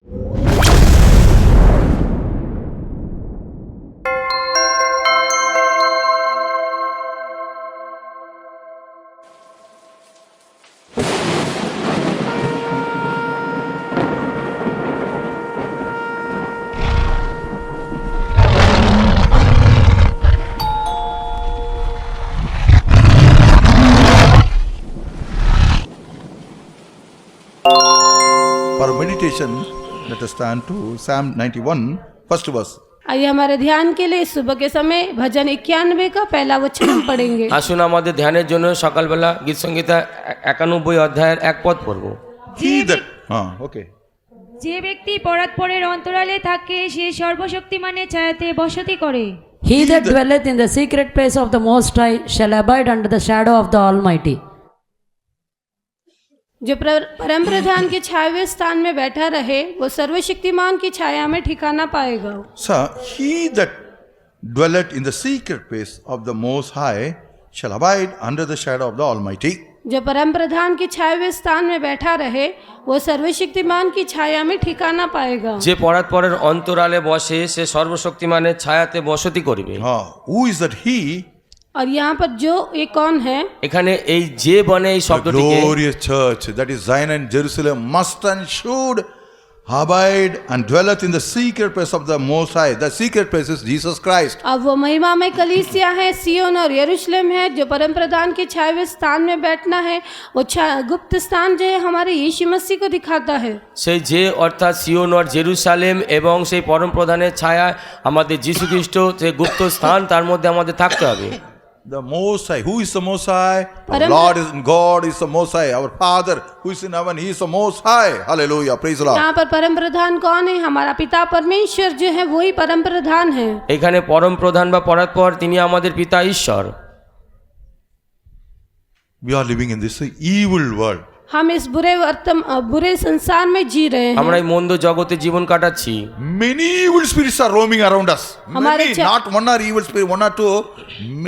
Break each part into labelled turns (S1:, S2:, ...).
S1: For meditation, let us turn to Psalm 91, first verse.
S2: आइए हमारे ध्यान के लिए सुबह के समय भजन 91 का पहला वचन हम पढ़ेंगे।
S3: আসুন আমাদের ধ্যানের জন্য সকালবেলা গীত সংহিতা 91 অধ্যায়ের এক পদ পড়ব।
S1: Okay.
S4: যে ব্যক্তি পরাৎপরের অন্তরালে থাকে সে সর্বশক্তিমানের ছায়াতে বসতি করে।
S5: He that dwelleth in the secret place of the Most High shall abide under the shadow of the Almighty.
S2: जो परम प्रधान के छाए स्थान में बैठा रहे वो सर्वशक्तिमान की छाया में ठिकाना पाएगा।
S1: So, he that dwelleth in the secret place of the Most High shall abide under the shadow of the Almighty.
S2: जो परम प्रधान के छाए स्थान में बैठा रहे वो सर्वशक्तिमान की छाया में ठिकाना पाएगा।
S3: যে পরাৎপরের অন্তরালে বসে সে সর্বশক্তিমানের ছায়াতে বসতি করবে।
S1: Who is that he?
S2: और यहाँ पर जो ये कौन है?
S3: এখানে এই যে বনে এই
S1: The
S3: শব্দটিকে
S1: glorious church, that is Zion and Jerusalem, must and should abide and dwelleth in the secret place of the Most High. The secret place is Jesus Christ.
S2: अब वो महिमा में कलीसिया है, सियोन और यरूशलेम है। जो परम प्रधान के छाए स्थान में बैठना है वो गुप्त स्थान जो है हमारे यीशु मसीह को दिखाता है।
S3: সেই যে অর্থাৎ সিওন আর জেরুসালেম এবং সেই পরম প্রধানের ছায়া আমাদের যীশু খ্রিস্ট যে গুপ্ত স্থান তার মধ্যে আমাদের থাকতে হবে।
S1: The Most High. Who is the Most High? Our Lord is God is the Most High. Our Father who is in heaven, He is the Most High. Hallelujah. Praise the Lord.
S2: यहाँ पर परम प्रधान कौन है? हमारा पिता परमेश्वर जो है वही परम प्रधान है।
S3: এখানে পরম প্রধান বা পরাৎপর তিনি আমাদের পিতা ঈশ্বর।
S1: We are living in this evil world.
S2: हम इस बुरे संसार में जी रहे हैं।
S3: আমরা এই মন্দ জগতে জীবন কাটাচ্ছি।
S1: Many evil spirits are roaming around us.
S2: हमारे
S1: Many, not one or evil spirit, one or two.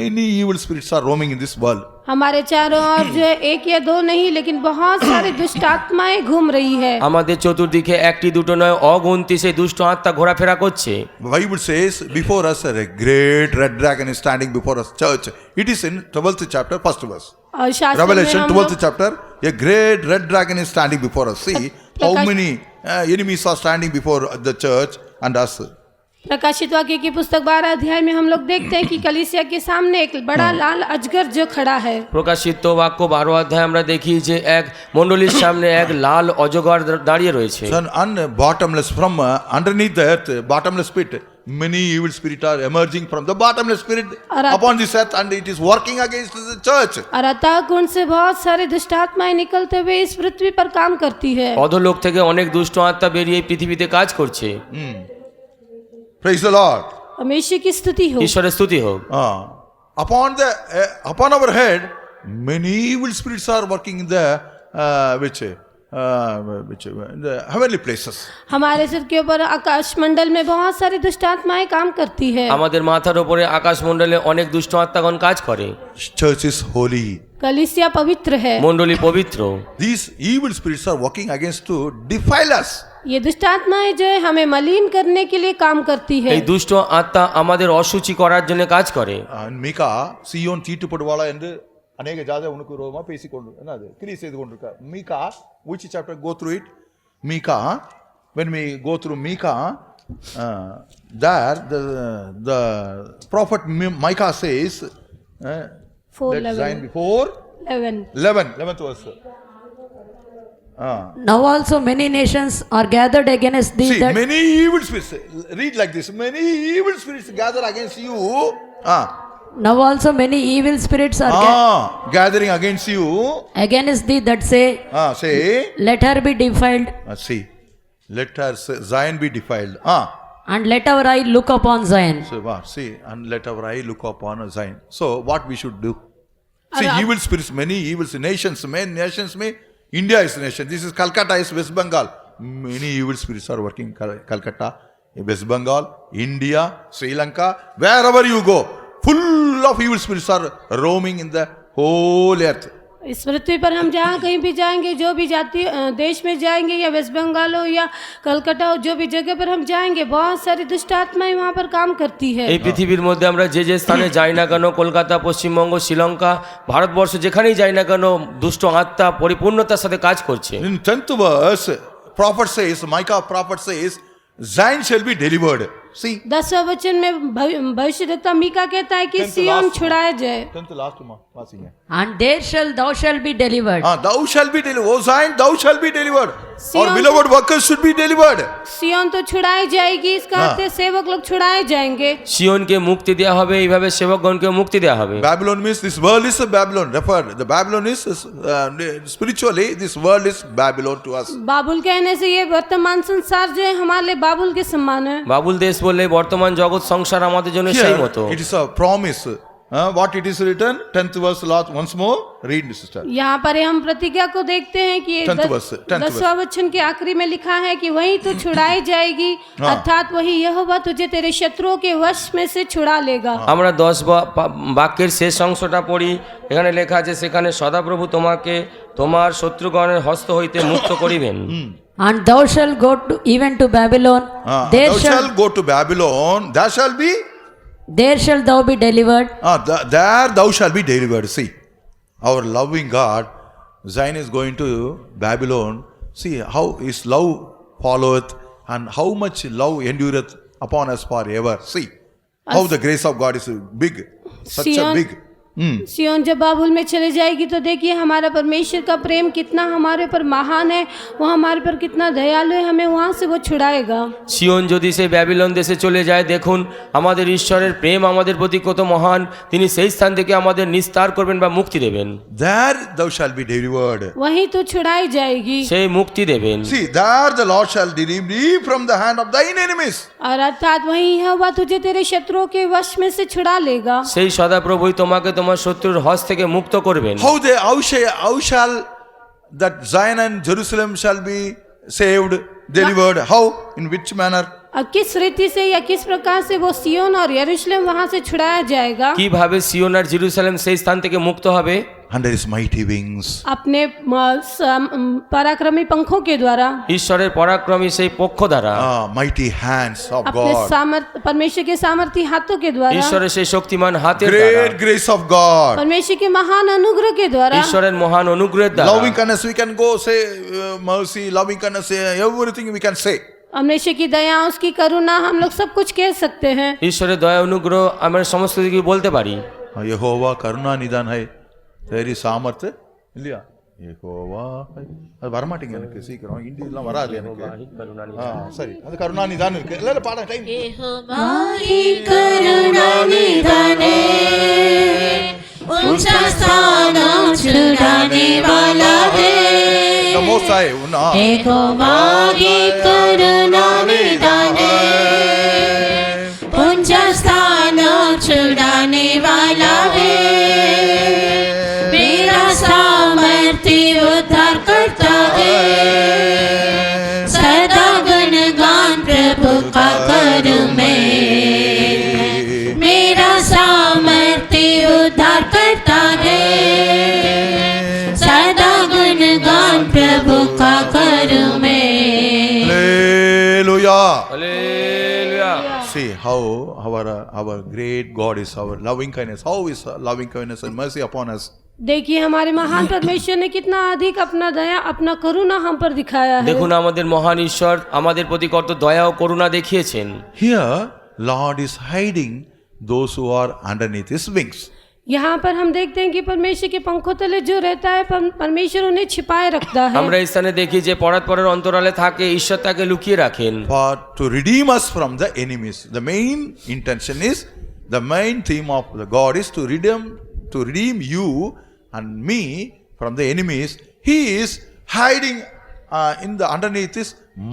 S1: Many evil spirits are roaming in this world.
S2: हमारे चारों ओर जो है एक या दो नहीं लेकिन बहुत सारी दुष्ट आत्माएं घूम रही है।
S3: আমাদের চতুর্দিকে একটি দুটো নয় অগণিত সেই দুষ্ট আত্মা ঘোরাফেরা করছে।
S1: The Bible says before us a great red dragon is standing before us. Church. It is in 12th chapter, first verse.
S2: और शास्त्र में
S1: Revelation
S2: हम
S1: 12th
S2: लोग
S1: chapter, a great red dragon is standing before us. See how many enemies are standing before the church and us.
S2: प्रकाशित वाक्य की पुस्तक 12 अध्याय में हम लोग देखते हैं कि कलीसिया के सामने एक बड़ा लाल अजगर जो खड़ा है।
S3: প্রকাশিত বাক্য 12 অধ্যায় আমরা দেখি যে এক মণ্ডলীর সামনে এক লাল অজগর দাঁড়িয়ে রয়েছে।
S1: So, bottomless from underneath the earth, bottomless pit, many evil spirits are emerging from the bottomless spirit upon this earth and it is working against the church.
S2: और अतः कुंड से बहुत सारे दुष्ट आत्माएं निकलते हुए इस पृथ्वी पर काम करती है।
S3: অধोलोक থেকে অনেক দুষ্ট আত্মা বেরিয়ে পৃথিবীতে কাজ করছে।
S1: Praise the Lord.
S2: परमेश्वर की स्तुति हो।
S3: ঈশ্বরের স্তুতি হোক।
S1: Upon our head, many evil spirits are working in the in the heavenly places.
S2: हमारे सिर के ऊपर आकाश मंडल में बहुत सारी दुष्ट आत्माएं काम करती है।
S3: আমাদের মাথার উপরে আকাশমণ্ডলে অনেক দুষ্ট আত্মাগণ কাজ করে।
S1: Church is holy.
S2: कलीसिया पवित्र है।
S3: মণ্ডলী পবিত্র।
S1: These evil spirits are working against to defile us.
S2: ये दुष्ट आत्माएं जो है हमें मलिन करने के लिए काम करती है।
S3: এই দুষ্ট আত্মা আমাদের অশুচি করার জন্য কাজ করে।
S1: மீகா சியோன் தீட்டுப்படுவாளா என்று அநேக ஜாத உனக்கு விரோதமா பேசிக்கொண்டு என்னது கிரியை செய்து கொண்டிருக்கார். மீகா which chapter go through it? Micah when we go through Micah there the prophet Micah says
S2: 4:11
S1: before 11th verse.
S5: Now also many nations are gathered against thee.
S1: See, many evil spirits. Read like this. Many evil spirits gather against you.
S5: Now also many evil spirits are
S1: gathering against you.
S5: against thee that say,
S1: say,
S5: let her be defiled.
S1: See, let her Zion be defiled.
S5: And let our eye look upon Zion.
S1: So, see, and let our eye look upon Zion. So, what we should do? See, evil spirits, many evil nations, may. India is a nation. This is Calcutta, is West Bengal. Many evil spirits are working in Calcutta, West Bengal, India, Sri Lanka, wherever you go. Full of evil spirits are roaming in the whole earth.
S2: इस पृथ्वी पर हम जहाँ कहीं भी जाएंगे, जो भी जाति देश में जाएंगे, या वेस्ट बंगाल हो या कलकत्ता हो, जो भी जगह पर हम जाएंगे, बहुत सारी दुष्ट आत्माएं वहाँ पर काम करती है।
S3: এই পৃথিবীর মধ্যে আমরা যে যে স্থানে যাই না কেন, কলকাতা, পশ্চিমবঙ্গ, শ্রীলঙ্কা, ভারতবর্ষ, যেখানেই যাই না কেন, দুষ্ট আত্মা পরিপূর্ণতার সাথে কাজ করছে।
S1: In 10th verse, prophet says, Micah prophet says, Zion shall be delivered. See,
S2: 10वां वचन में भविष्यद्वक्ता मीका कहता है कि सिय्योन छुड़ाया जाए।
S1: 10th last passing है.
S5: And there thou shall be delivered.
S1: Thou shall be delivered. O Zion, thou shall be delivered. Our
S2: Zion-
S1: beloved workers should be delivered.
S2: सिय्योन तो छुड़ाई जाएगी, इसका अर्थ है सेवक लोग छुड़ाए जाएंगे।
S3: সিয়নকে মুক্তি দেওয়া হবে, এইভাবে সেবকগণকেও মুক্তি দেওয়া হবে।
S1: Babylon means this world is a Babylon. Refer, the Babylon is spiritually, this world is Babylon to us.
S2: बाबुल कहने से ये वर्तमान संसार जो है हमारे लिए बाबुल के समान है।
S3: বাবুল দেশ বললে বর্তমান জগৎ সংসার আমাদের জন্য সেই
S1: Here,
S3: মতো।
S1: it is a promise. What it is written, 10th verse last once more, read sister.
S2: यहाँ पर हम प्रतिज्ञा को देखते हैं कि
S1: 10th verse, 10th
S2: 10वां वचन के आखिरी में लिखा है कि वही तो छुड़ाई जाएगी,
S1: हाँ।
S2: अर्थात वही यहोवा तुझे तेरे शत्रुओं के वश में से छुड़ा लेगा।
S3: আমরা 10 বাক্যের শেষ অংশটা পড়ি। এখানে লেখা আছে, সেখানে সদাপ্রভু তোমাকে তোমার শত্রুগণের হস্ত হইতে মুক্ত করিবেন।
S5: And thou shalt go even to Babylon. There
S1: Thou shall go to Babylon,
S5: there shalt thou be delivered.
S1: there thou shall be delivered. See, our loving God, Zion is going to Babylon. See how his love followeth and how much love endureth upon us forever. See how the grace of God is big, such a
S2: Zion-
S1: big.
S2: सिय्योन जब बाबुल में चले जाएगी तो देखिए हमारा परमेश्वर का प्रेम कितना हमारे पर महान है, वो हमारे पर कितना दयालु है, हमें वहाँ से वो छुड़ाएगा।
S3: সিয়ন যদি সেই ব্যাবিলন দেশে চলে যায়, দেখুন আমাদের ঈশ্বরের প্রেম আমাদের প্রতি কত মহান, তিনি সেই স্থান থেকে আমাদের নিস্তার করবেন বা মুক্তি দেবেন।
S1: There thou shalt be delivered.
S2: वही तो छुड़ाई जाएगी,
S3: সেই মুক্তি দেবেন।
S1: See, there the Lord shall deliver thee from the hand of thine enemies.
S2: और अर्थात वही यहोवा तुझे तेरे शत्रुओं के वश में से छुड़ा लेगा।
S3: সেই সদাপ্রভুই তোমাকে তোমার শত্রুর হস্ত থেকে মুক্ত করবেন।
S1: How shall that Zion and Jerusalem shall be saved, delivered? How? In which manner?
S2: और किस रीति से या किस प्रकार से वो सिय्योन और यरूशलेम वहाँ से छुड़ाया जाएगा?
S3: কিভাবে সিয়ন আর জেরুসালেম সেই স্থান থেকে মুক্ত হবে?
S1: Under his mighty wings.
S2: अपने पराक्रमी पंखों के द्वारा,
S3: ঈশ্বরের পরাক্রমী সেই পক্ষ দ্বারা,
S1: Mighty hands of
S2: अपने
S1: God.
S2: परमेश्वर के सामर्थी हाथों के द्वारा,
S3: ঈশ্বরের সেই শক্তিমান হাতের দ্বারা,
S1: Great grace of God.
S2: परमेश्वर के महान अनुग्रह के द्वारा,
S3: ঈশ্বরের মহান অনুগ্রহের দ্বারা,
S1: Loving kindness, we can go say mercy, loving kindness, everything we can say.
S2: परमेश्वर की दया, उसकी करुणा, हम लोग सब कुछ कह सकते हैं।
S3: ঈশ্বরের দয়া অনুগ্রহ আমরা সমস্ত কিছু বলতে পারি।
S1: यहोवा करुणा निदान है, तेरी सामर्थ्य இல்லையா? यहोवा அது வர மாட்டேங்க எனக்கு சீக்கிரம், இந்தியெல்லாம் வராது எனக்கு. சரி, அது கருணா நிதானம் இருக்கு. இல்ல பாட டைம்.
S6: यहोवाही करुणा निधाने, ऊंचा स्थान छुड़ाने वाला है।
S1: The most high,
S6: यहोवाही करुणा निधाने, ऊंचा स्थान छुड़ाने वाला है। मेरा सामर्थ्य उद्धार करता है, सदा गुणगान प्रभु का करूं मैं। मेरा सामर्थ्य उद्धार करता है, सदा गुणगान प्रभु का करूं मैं।
S1: Hallelujah.
S3: Hallelujah.
S1: See how our great God is, our loving kindness. How is loving kindness and mercy upon us?
S2: देखिए हमारे महान परमेश्वर ने कितना अधिक अपना दया, अपना करुणा हम पर दिखाया है।
S3: দেখুন আমাদের মহান ঈশ্বর আমাদের প্রতি কত দয়া ও করুণা দেখিয়েছেন।
S1: Here, Lord is hiding those who are underneath his wings.
S2: यहाँ पर हम देखते हैं कि परमेश्वर के पंखों तले जो रहता है, परमेश्वर उन्हें छिपाए रखता है।
S3: আমরা এই স্থানে দেখি যে পরাৎপরের অন্তরালে থাকে, ঈশ্বর তাকে লুকিয়ে রাখেন।
S1: For to redeem us from the enemies. The main intention is, the main theme of the God is to redeem you and me from the enemies. He is hiding in the underneath his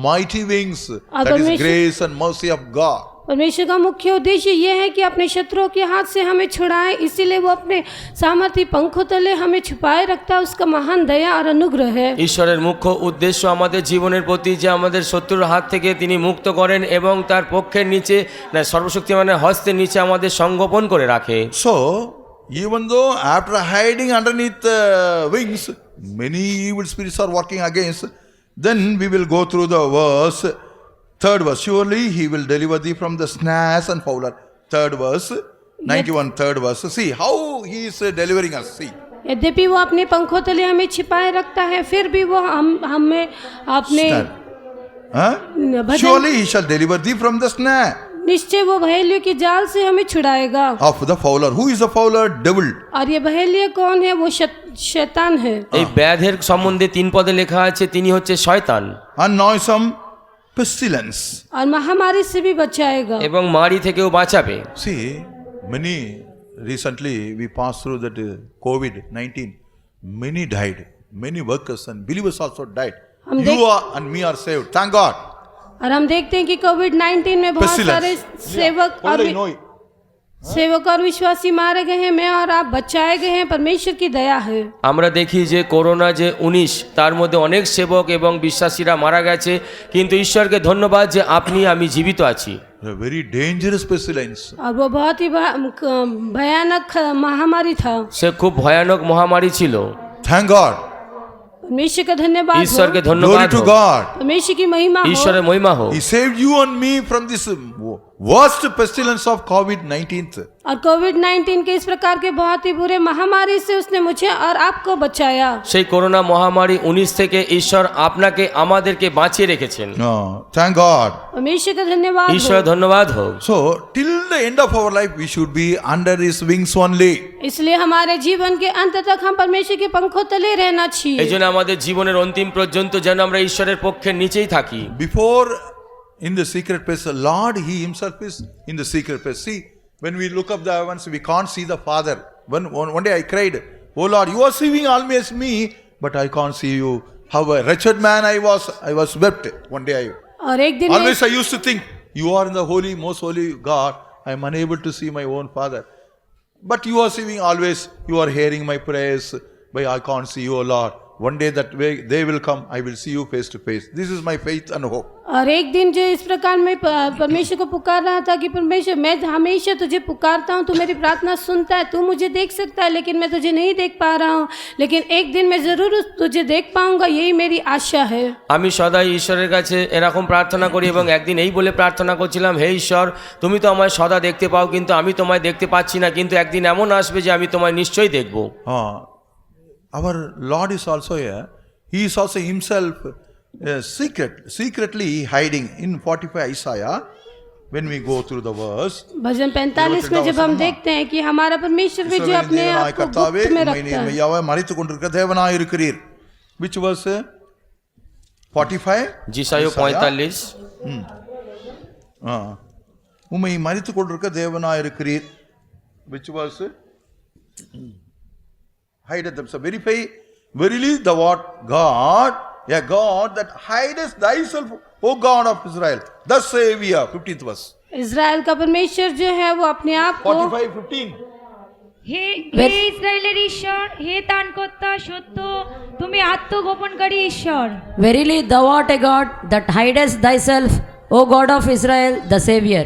S1: mighty wings. That is grace and mercy of God.
S2: परमेश्वर का मुख्य उद्देश्य यह है कि अपने शत्रुओं के हाथ से हमें छुड़ाए, इसीलिए वो अपने सामर्थी पंखों तले हमें छुपाए रखता है। उसका महान दया और अनुग्रह है।
S3: ঈশ্বরের মুখ্য উদ্দেশ্য আমাদের জীবনের প্রতি যে আমাদের শত্রুর হাত থেকে তিনি মুক্ত করেন এবং তার পক্ষের নিচে, না সর্বশক্তিমানের হস্তের নিচে আমাদের সংগোপন করে রাখে।
S1: So, even though after hiding underneath wings, many evil spirits are working against, then we will go through the verse, third verse. Surely he will deliver thee from the snares and fowler. Third verse, 91, third verse. See how he is delivering us. See.
S2: यद्यपि वो अपने पंखों तले हमें छिपाए रखता है, फिर भी वो हमें अपने
S1: Huh?
S2: Bhajan-
S1: Surely he shall deliver thee from the snare
S2: निश्चय वो बहेलियों की जाल से हमें छुड़ाएगा।
S1: of the fowler. Who is the fowler? Devil.
S2: और ये बहेलिया कौन है? वो शैतान है।
S3: এই ব্যাধের সম্বন্ধে 3 পদে লেখা আছে তিনি হচ্ছে শয়তান
S1: And noisome pestilence.
S2: और महामारी से भी बचाएगा।
S3: এবং মারি থেকেও বাঁচাবে।
S1: See, many recently we passed through that COVID-19. Many died. Many workers and believers also died.
S2: हम
S1: You are and me are saved. Thank God.
S2: और हम देखते हैं कि कोविड-19 में बहुत
S1: Pestilence.
S2: सारे सेवक और विश्वासी मारे गए हैं, मैं और आप बचाए गए हैं। परमेश्वर की दया है।
S3: আমরা দেখি যে করোনা যে 19 তার মধ্যে অনেক সেবক এবং বিশ্বাসীরা মারা গেছে, কিন্তু ঈশ্বরকে ধন্যবাদ যে আপনি আমি জীবিত আছি।
S1: A very dangerous pestilence.
S2: और वो बहुत ही भयानक महामारी था।
S3: সে খুব ভয়ানক মহামারী ছিল।
S1: Thank God.
S2: परमेश्वर का धन्यवाद
S3: ঈশ্বরকে
S2: हो।
S1: Glory
S3: ধন্যবাদ
S1: to
S3: হোক।
S1: God.
S2: परमेश्वर की महिमा हो।
S3: ঈশ্বরের মহিমা হোক।
S1: He saved you and me from this worst pestilence of COVID-19.
S2: और कोविड-19 के इस प्रकार के बहुत ही बुरे महामारी से उसने मुझे और आपको बचाया।
S3: সেই করোনা মহামারী 19 থেকে ঈশ্বর আপনাকে আমাদেরকে বাঁচিয়ে রেখেছেন।
S1: No, thank God.
S2: परमेश्वर का धन्यवाद हो।
S3: ঈশ্বরের ধন্যবাদ হোক।
S1: So, till the end of our life, we should be under His wings only.
S2: इसलिए हमारे जीवन के अंत तक हम परमेश्वर के पंखों तले रहना
S3: এই
S2: चाहिए।
S3: জন্য আমাদের জীবনের অন্তিম পর্যন্ত যেন আমরা ঈশ্বরের পক্ষের নিচেই থাকি।
S1: Before in the secret place, the Lord, He Himself is in the secret place. See, when we look up the heavens, we can't see the Father. One day I cried, "Oh Lord, you are seeing always me, but I can't see you." How a wretched man I was wept. One day
S2: और एक दिन
S1: always I used to think, you are in the holy, most holy God. I am unable to see my own Father. But you are seeing always, you are hearing my prayers, but I can't see you, O Lord. One day that way they will come, I will see you face to face. This is my faith and hope.
S2: और एक दिन जो इस प्रकार मैं परमेश्वर को पुकार रहा था कि परमेश्वर, मैं हमेशा तुझे पुकारता हूँ, तू मेरी प्रार्थना सुनता है, तू मुझे देख सकता है, लेकिन मैं तुझे नहीं देख पा रहा हूँ, लेकिन एक दिन मैं जरूर तुझे देख पाऊंगा, यही मेरी आशा है।
S3: আমি সদাই ঈশ্বরের কাছে এরকম প্রার্থনা করি এবং একদিন এই বলে প্রার্থনা করছিলাম, হে ঈশ্বর, তুমি তো আমায় সদা দেখতে পাও, কিন্তু আমি তোমায় দেখতে পাচ্ছি না, কিন্তু একদিন এমন আসবে যে আমি তোমায় নিশ্চয়ই দেখব।
S1: Our Lord is also here. He is also Himself secretly hiding in 45 Isaiah. When we go through the verse,
S2: भजन 45 में जब हम देखते हैं कि हमारा परमेश्वर भी जो अपने आप को गुप्त में रखता है।
S1: மரித்து கொண்டிருக்கிற தேவனாய் இருக்கிறீர். Which verse? 45.
S3: जिसायो 45
S1: உம்மை மரித்து கொண்டிருக்கிற தேவனாய் இருக்கிறீர். Which verse? Hideth them. So verify, verily the what? God, a God that hideth thyself, O God of Israel. Thus say we are. 15th verse.
S2: Israel का परमेश्वर जो है वो अपने आप को
S1: 45:15.
S4: হে ইসরায়েলের ঈশ্বর, হে ত্রাণকর্তা সত্য, তুমি আত্মগোপনকারী ঈশ্বর।
S5: Verily thou art a God that hidest thyself, O God of Israel, the Savior.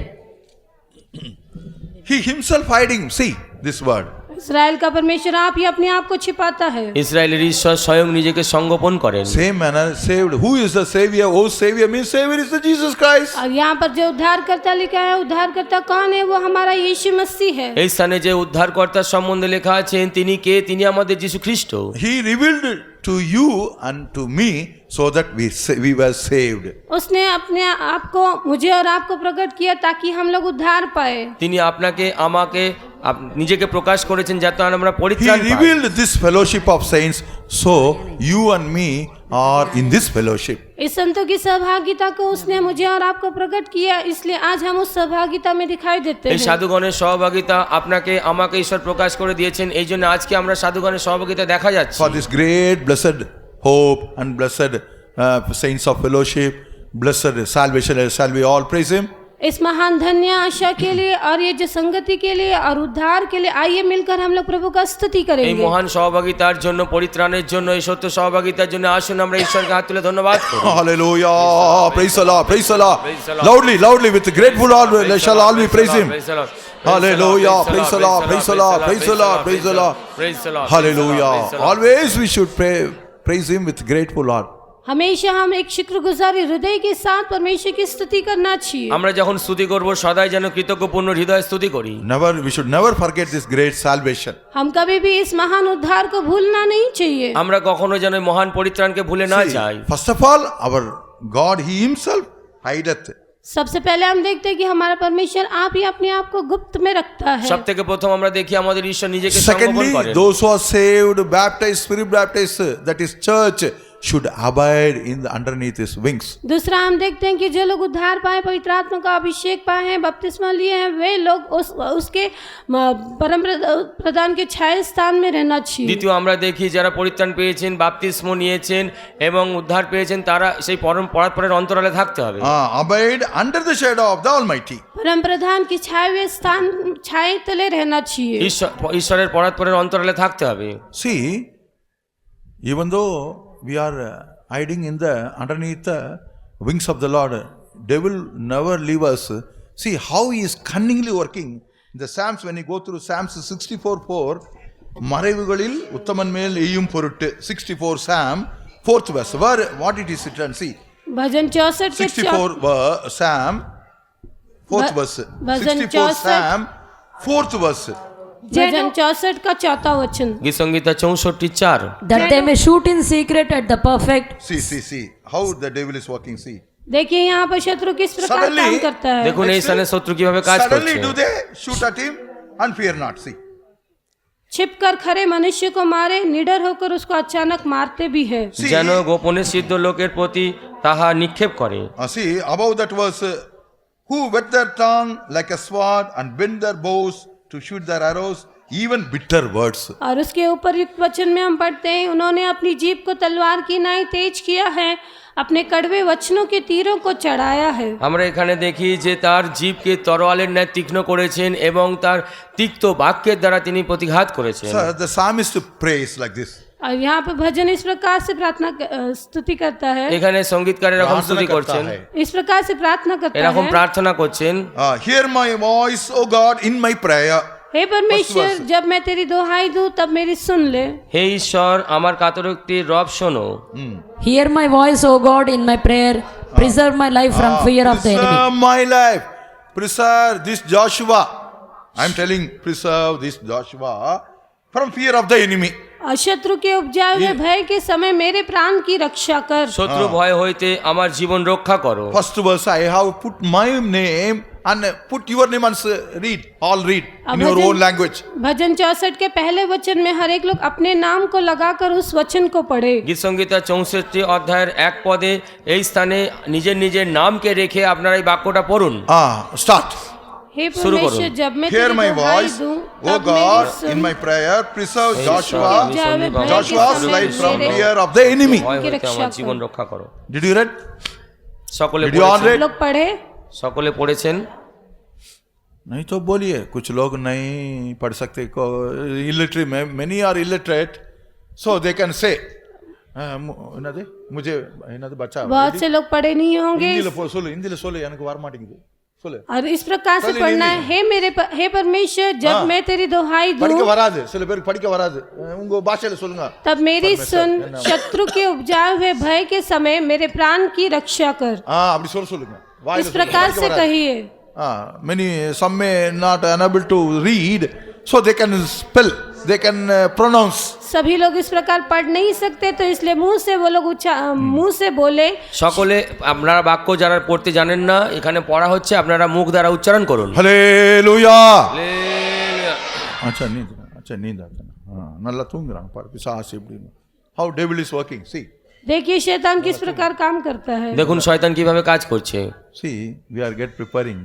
S1: He himself hiding. See this word.
S2: Israel का परमेश्वर आप ही अपने आप को छिपाता है।
S3: ইসরায়েলের ঈশ্বর স্বয়ং নিজেকে সংগোপন করেন।
S1: Same manner saved. Who is the Savior? Oh, Savior means Savior is the Jesus Christ.
S2: और यहाँ पर जो उद्धारकर्ता लिखा है, उद्धारकर्ता कौन है? वो हमारा यीशु मसीह है।
S3: এই স্থানে যে উদ্ধারকর্তার সম্বন্ধে লেখা আছেন তিনি কে? তিনি আমাদের যীশু খ্রিস্ট।
S1: He revealed to you and to me so that we were saved.
S2: उसने अपने आप को मुझे और आपको प्रकट किया ताकि हम लोग उद्धार पाए।
S3: তিনি আপনাকে আমাকে নিজেকে প্রকাশ করেছেন যাতে আমরা
S1: He
S3: পরিত্রাণ পাই।
S1: revealed this fellowship of saints, so you and me are in this fellowship.
S2: इस संतों की सहभागिता को उसने मुझे और आपको प्रकट किया, इसलिए आज हम उस सहभागिता में दिखाई देते
S3: এই
S2: हैं।
S3: সাধুগণের সহভাগিতা আপনাকে আমাকে ঈশ্বর প্রকাশ করে দিয়েছেন, এই জন্য আজকে আমরা সাধুগণের সহভাগিতা দেখা যাচ্ছে।
S1: For this great blessed hope and blessed saints of fellowship, blessed salvation, shall we all praise Him?
S2: इस महान धन्य आशा के लिए और ये जो संगति के लिए और उद्धार के लिए आइए मिलकर हम लोग प्रभु का स्तुति
S3: এই
S2: करेंगे।
S3: মহান সহভাগিতার জন্য, পরিত্রাণের জন্য, এই সত্য সহভাগিতার জন্য আসুন আমরা ঈশ্বরকে হাত তুলে ধন্যবাদ করি।
S1: Hallelujah! Praise the Lord! Praise the Lord!
S3: Praise the Lord.
S1: Loudly, loudly, with a grateful heart, shall all we praise Him.
S3: Praise the Lord.
S1: Hallelujah. Praise the Lord. Praise the Lord. Praise the Lord. Praise the Lord.
S3: Praise the Lord.
S1: Hallelujah.
S3: Praise the Lord.
S1: Always we should praise Him with grateful heart.
S2: हमेशा हम एक शुक्रगुजारी हृदय के साथ परमेश्वर की स्तुति करना चाहिए।
S3: আমরা যখন স্তুতি করব সদাই যেন কৃতজ্ঞপূর্ণ হৃদয়ে স্তুতি করি।
S1: We should never forget this great salvation.
S2: हम कभी भी इस महान उद्धार को भूलना नहीं चाहिए।
S3: আমরা কখনো যেন মহান পরিত্রাণকে ভুলে না
S1: See,
S3: যাই।
S1: first of all, our God, He Himself hideth.
S2: सबसे पहले हम देखते हैं कि हमारा परमेश्वर आप ही अपने आप को गुप्त में रखता है।
S3: সবথেকে প্রথম আমরা দেখি আমাদের ঈশ্বর নিজেকে সংগোপন
S1: Secondly,
S3: করেন।
S1: those who are saved, baptized, spirit baptized, that is church, should abide in the underneath His wings.
S2: दूसरा हम देखते हैं कि जो लोग उद्धार पाए, पवित्र आत्मा का अभिषेक पाए हैं, बपतिस्मा लिए हैं, वे लोग उसके परम प्रधान के छाया स्थान में रहना चाहिए।
S3: দ্বিতীয় আমরা দেখি যারা পরিত্রাণ পেয়েছেন, বাপ্তিস্ম নিয়েছেন এবং উদ্ধার পেয়েছেন তারা সেই পরম পরাৎপরের অন্তরালে থাকতে হবে।
S1: Abide under the shadow of the Almighty.
S2: परम प्रधान की छाया स्थान छाया तले रहना चाहिए।
S3: ঈশ্বরের পরাৎপরের অন্তরালে থাকতে হবে।
S1: See, even though we are hiding in the underneath the wings of the Lord, devil never leave us. See how he is cunningly working. The Psalms, when you go through Psalms 64:4, மறைவுகளில் உத்தமன் மேல் எய்யும் பொருட்டு, 64 Psalm 4th verse. Where what it is written? See,
S2: भजन 64 के
S1: 64 Psalm 4th verse.
S2: भजन
S1: 64 Psalm 4th verse.
S2: भजन 64 का चौथा वचन।
S3: गीत Sangeeta 64:4
S5: That they may shoot in secret at the perfect.
S1: See how the devil is working. See.
S2: देखिए यहाँ पर शत्रु किस प्रकार
S1: Suddenly-
S2: काम करता है।
S3: দেখুন এই স্থানে শত্রু কিভাবে কাজ
S1: Suddenly
S3: করছে।
S1: do they shoot at him and fear not. See.
S2: छिपकर खरे मनुष्य को मारे, निडर होकर उसको अचानक मारते भी है।
S1: See,
S3: যেন গোপনে সিদ্ধ লোকের প্রতি তাহা নিক্ষেপ করে।
S1: see above that verse, who whet their tongue like a sword and bend their bows to shoot their arrows, even bitter words.
S2: और उसके ऊपर युक्त वचन में हम पढ़ते हैं, उन्होंने अपनी जीभ को तलवार की नाई तेज किया है, अपने कड़वे वचनों के तीरों को चढ़ाया है।
S3: আমরা এখানে দেখি যে তার জীবকে তরোয়ালের ন্যায় তীক্ষ্ণ করেছেন এবং তার তিক্ত বাক্যের দ্বারা তিনি প্রতিঘাত করেছেন।
S1: So the psalmist prays like this.
S2: और यहाँ पे भजन इस प्रकार से स्तुति करता है,
S3: এখানে সঙ্গীতকার এরকম
S1: प्रार्थना
S3: স্তুতি
S1: करता
S3: করছেন,
S1: है.
S2: इस प्रकार से प्रार्थना करता
S3: এরকম
S2: है,
S3: প্রার্থনা করছেন।
S1: Hear my voice, O God, in my prayer.
S2: हे परमेश्वर
S1: First verse.
S2: जब मैं तेरी दोहाई दूं तब मेरी सुन ले।
S3: হে ঈশ্বর আমার কাতরোক্তির রব শোনো।
S5: Hear my voice, O God, in my prayer. Preserve my life from fear of the enemy.
S1: Preserve my life. Preserve this Joshua. I'm telling, preserve this Joshua from fear of the enemy.
S2: और शत्रु के उपजाए हुए भय के समय मेरे प्राण की रक्षा कर।
S3: শত্রু ভয় হইতে আমার জীবন রক্ষা করো।
S1: First verse, I have put my name and put your name and read, all read in your own language.
S2: भजन 64 के पहले वचन में हर एक लोग अपने नाम को लगाकर उस वचन को पढ़े।
S3: গীত সংগীতা 64 অধ্যায়ের 1 পদে এই স্থানে নিজের নিজের নামকে রেখে আপনারা এই বাক্যটা পড়ুন।
S1: Start.
S2: हे
S3: शुरू करो।
S2: परमेश्वर जब मैं
S1: Hear
S2: तेरी
S1: my
S2: दोहाई
S1: voice,
S2: दूं
S1: O
S2: तब
S1: God,
S2: मेरी सुन।
S1: in my prayer. Preserve
S3: ঈশ্বর,
S1: Joshua,
S3: আমি শুনি বাবা,
S1: Joshua's
S2: समय
S1: life from
S2: मेरे-
S1: fear of the enemy.
S3: ভয় হইতে
S2: রক্ষা
S3: আমার
S2: করো।
S3: জীবন রক্ষা করো।
S1: Did you read?
S3: সকলে
S1: Did you all
S3: পড়েছেন?
S1: read?
S2: लोग पढ़े।
S3: সকলে পড়েছেন।
S1: नहीं तो बोलिए, कुछ लोग नहीं पढ़ सकते, illiterate, many are illiterate, so they can say, मुझे बच्चा
S2: बहुत से लोग पढ़े नहीं होंगे
S1: हिंदी சொல்லு எனக்கு வர மாட்டேங்குது சொல்லு
S2: और इस प्रकार से
S1: चलिए,
S2: पढ़ना है,
S1: हिंदी।
S2: हे परमेश्वर जब
S1: हाँ।
S2: मैं तेरी दोहाई
S1: படிக்க
S2: दूं
S1: வராது சில பேருக்கு படிக்க வராது உங்க பாஷையில சொல்லுங்க
S2: तब मेरी सुन, शत्रु के उपजाए हुए भय के समय मेरे प्राण की रक्षा कर।
S1: அப்படி சொல்லுங்க வாயில
S2: इस
S1: சொல்லுங்க,
S2: प्रकार
S1: படிக்க
S2: से
S1: வராது.
S2: कहिए।
S1: Many some may not unable to read, so they can spell, they can pronounce.
S2: सभी लोग इस प्रकार पढ़ नहीं सकते, तो इसलिए मुंह से वो लोग मुंह से बोले।
S3: সকলে আপনারা বাক্য যারা পড়তে জানেন না এখানে পড়া হচ্ছে আপনারা মুখ দ্বারা উচ্চারণ করুন।
S1: Hallelujah.
S3: হালেলুয়া।
S1: अच्छा नींद आता है हाँ நல்லா தூங்குறாங்க பாரு பிசாசு எப்படின்னு how devil is working see
S2: देखिए शैतान किस प्रकार काम करता है।
S3: দেখুন শয়তান কিভাবে কাজ করছে।
S1: see we are get preparing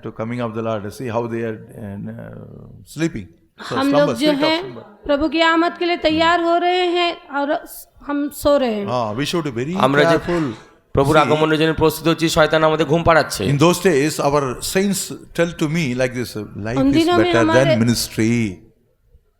S1: to coming of the Lord, see how they are sleeping, so
S2: हम
S1: slumber,
S2: लोग जो
S1: spirit of
S2: हैं
S1: slumber.
S2: प्रभु की आमद के लिए तैयार हो रहे हैं और हम सो रहे हैं।
S1: We should be very
S3: আমরা যে
S1: careful.
S3: প্রভুর
S1: See,
S3: আগমনের জন্য প্রস্তুত হচ্ছি শয়তান আমাদের ঘুম পাড়াচ্ছে।
S1: in those days our saints tell to me like this, life
S2: उन
S1: is
S2: दिनों में
S1: better than
S2: हमारे-
S1: ministry.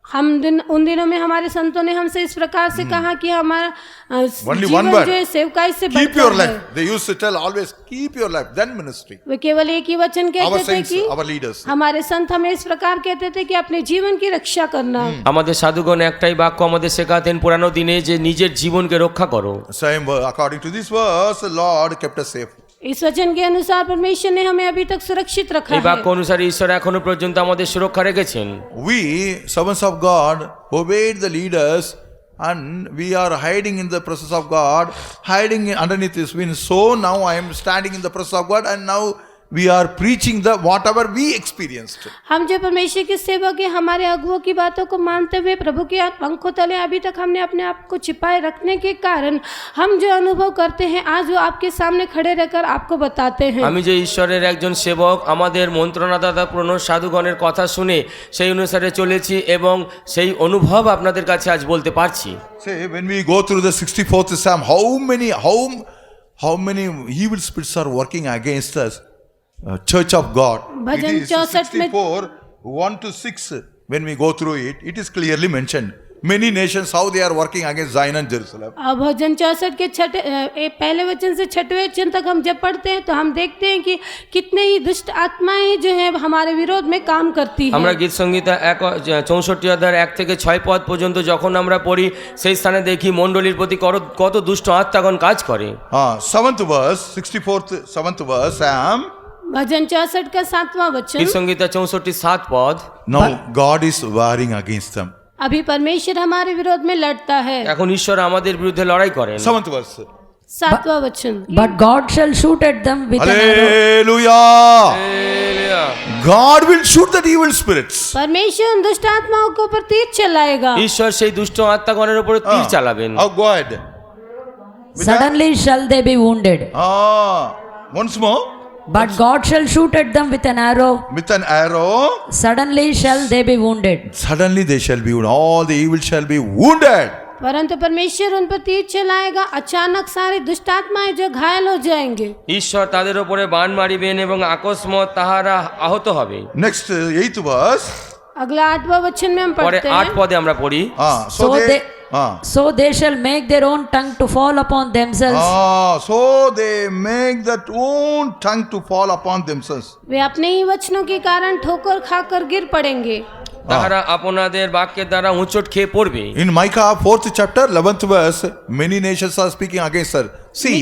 S2: उन दिनों में हमारे संतों ने हमसे इस प्रकार से कहा कि हमारा
S1: Only
S2: जीवन
S1: one word.
S2: जो है सेवकाई से
S1: Keep your
S2: बढ़कर
S1: life.
S2: है।
S1: They used to tell always, keep your life, then ministry.
S2: वे केवल एक ही वचन
S1: Our
S2: कहते थे
S1: saints,
S2: कि
S1: our leaders.
S2: हमारे संत हमें इस प्रकार कहते थे कि अपने जीवन की रक्षा करना।
S3: আমাদের সাধুগণ একটাই বাক্য আমাদের শেখাতেন পুরানো দিনে যে নিজের জীবনকে রক্ষা করো।
S1: Same, according to this verse, the Lord kept us safe.
S2: इस वचन के अनुसार परमेश्वर ने हमें अभी तक सुरक्षित रखा
S3: এই বাক্য
S2: है।
S3: অনুসারে ঈশ্বর এখনো পর্যন্ত আমাদের সুরক্ষা রেখেছেন।
S1: We, servants of God, obeyed the leaders and we are hiding in the presence of God, hiding underneath this wind. So now I am standing in the presence of God and now we are preaching the whatever we experienced.
S2: हम जो परमेश्वर के सेवक हैं, हमारे अगुओं की बातों को मानते हुए प्रभु के पंखों तले अभी तक हमने अपने आप को छिपाए रखने के कारण हम जो अनुभव करते हैं आज वो आपके सामने खड़े रहकर आपको बताते हैं।
S3: আমি যে ঈশ্বরের একজন সেবক আমাদের মন্ত্রণাদাতা পুরনো সাধুগণের কথা শুনে সেই অনুসারে চলেছি এবং সেই অনুভব আপনাদের কাছে আজ বলতে পারছি।
S1: Say, when we go through the 64th Psalm, how many evil spirits are working against us? Church of God.
S2: Bhajan
S1: It is
S2: 64 में
S1: 64, 1 to 6. When we go through it, it is clearly mentioned. Many nations, how they are working against Zion and Jerusalem.
S2: अब भजन 64 के पहले वचन से छठवें वचन तक हम जब पढ़ते हैं तो हम देखते हैं कि कितने ही दुष्ट आत्माएं जो है हमारे विरोध में काम करती हैं।
S3: আমরা গীত সংহিতা 64 অধ্যায়ের 1 থেকে 6 পদ পর্যন্ত যখন আমরা পড়ি সেই স্থানে দেখি মণ্ডলীর প্রতি কত দুষ্ট আত্মাগণ কাজ করে।
S1: 7th verse, 64th, 7th verse, Psalm.
S2: भजन 64 का 7वां
S3: গীত
S2: वचन।
S3: সংহিতা 64 7 পদ।
S1: Now God is warring against them.
S2: अभी परमेश्वर हमारे विरोध में लड़ता है।
S3: এখন ঈশ্বর আমাদের বিরুদ্ধে লড়াই করেন।
S1: 7th verse.
S2: 7वां वचन।
S5: But God shall shoot at them with an arrow.
S1: Hallelujah. God will shoot the evil spirits.
S2: परमेश्वर उन दुष्ट आत्माओं के ऊपर तीर चलाएगा।
S3: ঈশ্বর সেই দুষ্ট আত্মাগণের উপরে তীর চালাবেন।
S1: Oh, go ahead.
S5: Suddenly shall they be wounded.
S1: Once more.
S5: But God shall shoot at them with an arrow.
S1: With an arrow.
S5: Suddenly shall they be wounded.
S1: Suddenly they shall be wounded. All the evil shall be wounded.
S2: परंतु परमेश्वर उन पर तीर चलाएगा। अचानक सारी दुष्ट आत्माएं जो घायल हो जाएंगे।
S3: ঈশ্বর তাদের উপরে বাণ মারিবেন এবং আকস্মাৎ তাহারা আহত হবে।
S1: Next, 8th verse.
S2: अगला 8वां वचन में हम
S3: পরে
S2: पढ़ते
S3: 8
S2: हैं।
S3: পদে আমরা পড়ি
S5: So they shall make their own tongue to fall upon themselves.
S1: So they make that own tongue to fall upon themselves.
S2: वे अपने ही वचनों के कारण ठोकर खाकर गिर पड़ेंगे।
S3: তাহারা আপনাদের বাক্যের দ্বারা উঁচট খেয়ে পড়বে।
S1: In Micah 4th chapter 11th verse, many nations are speaking against her. See,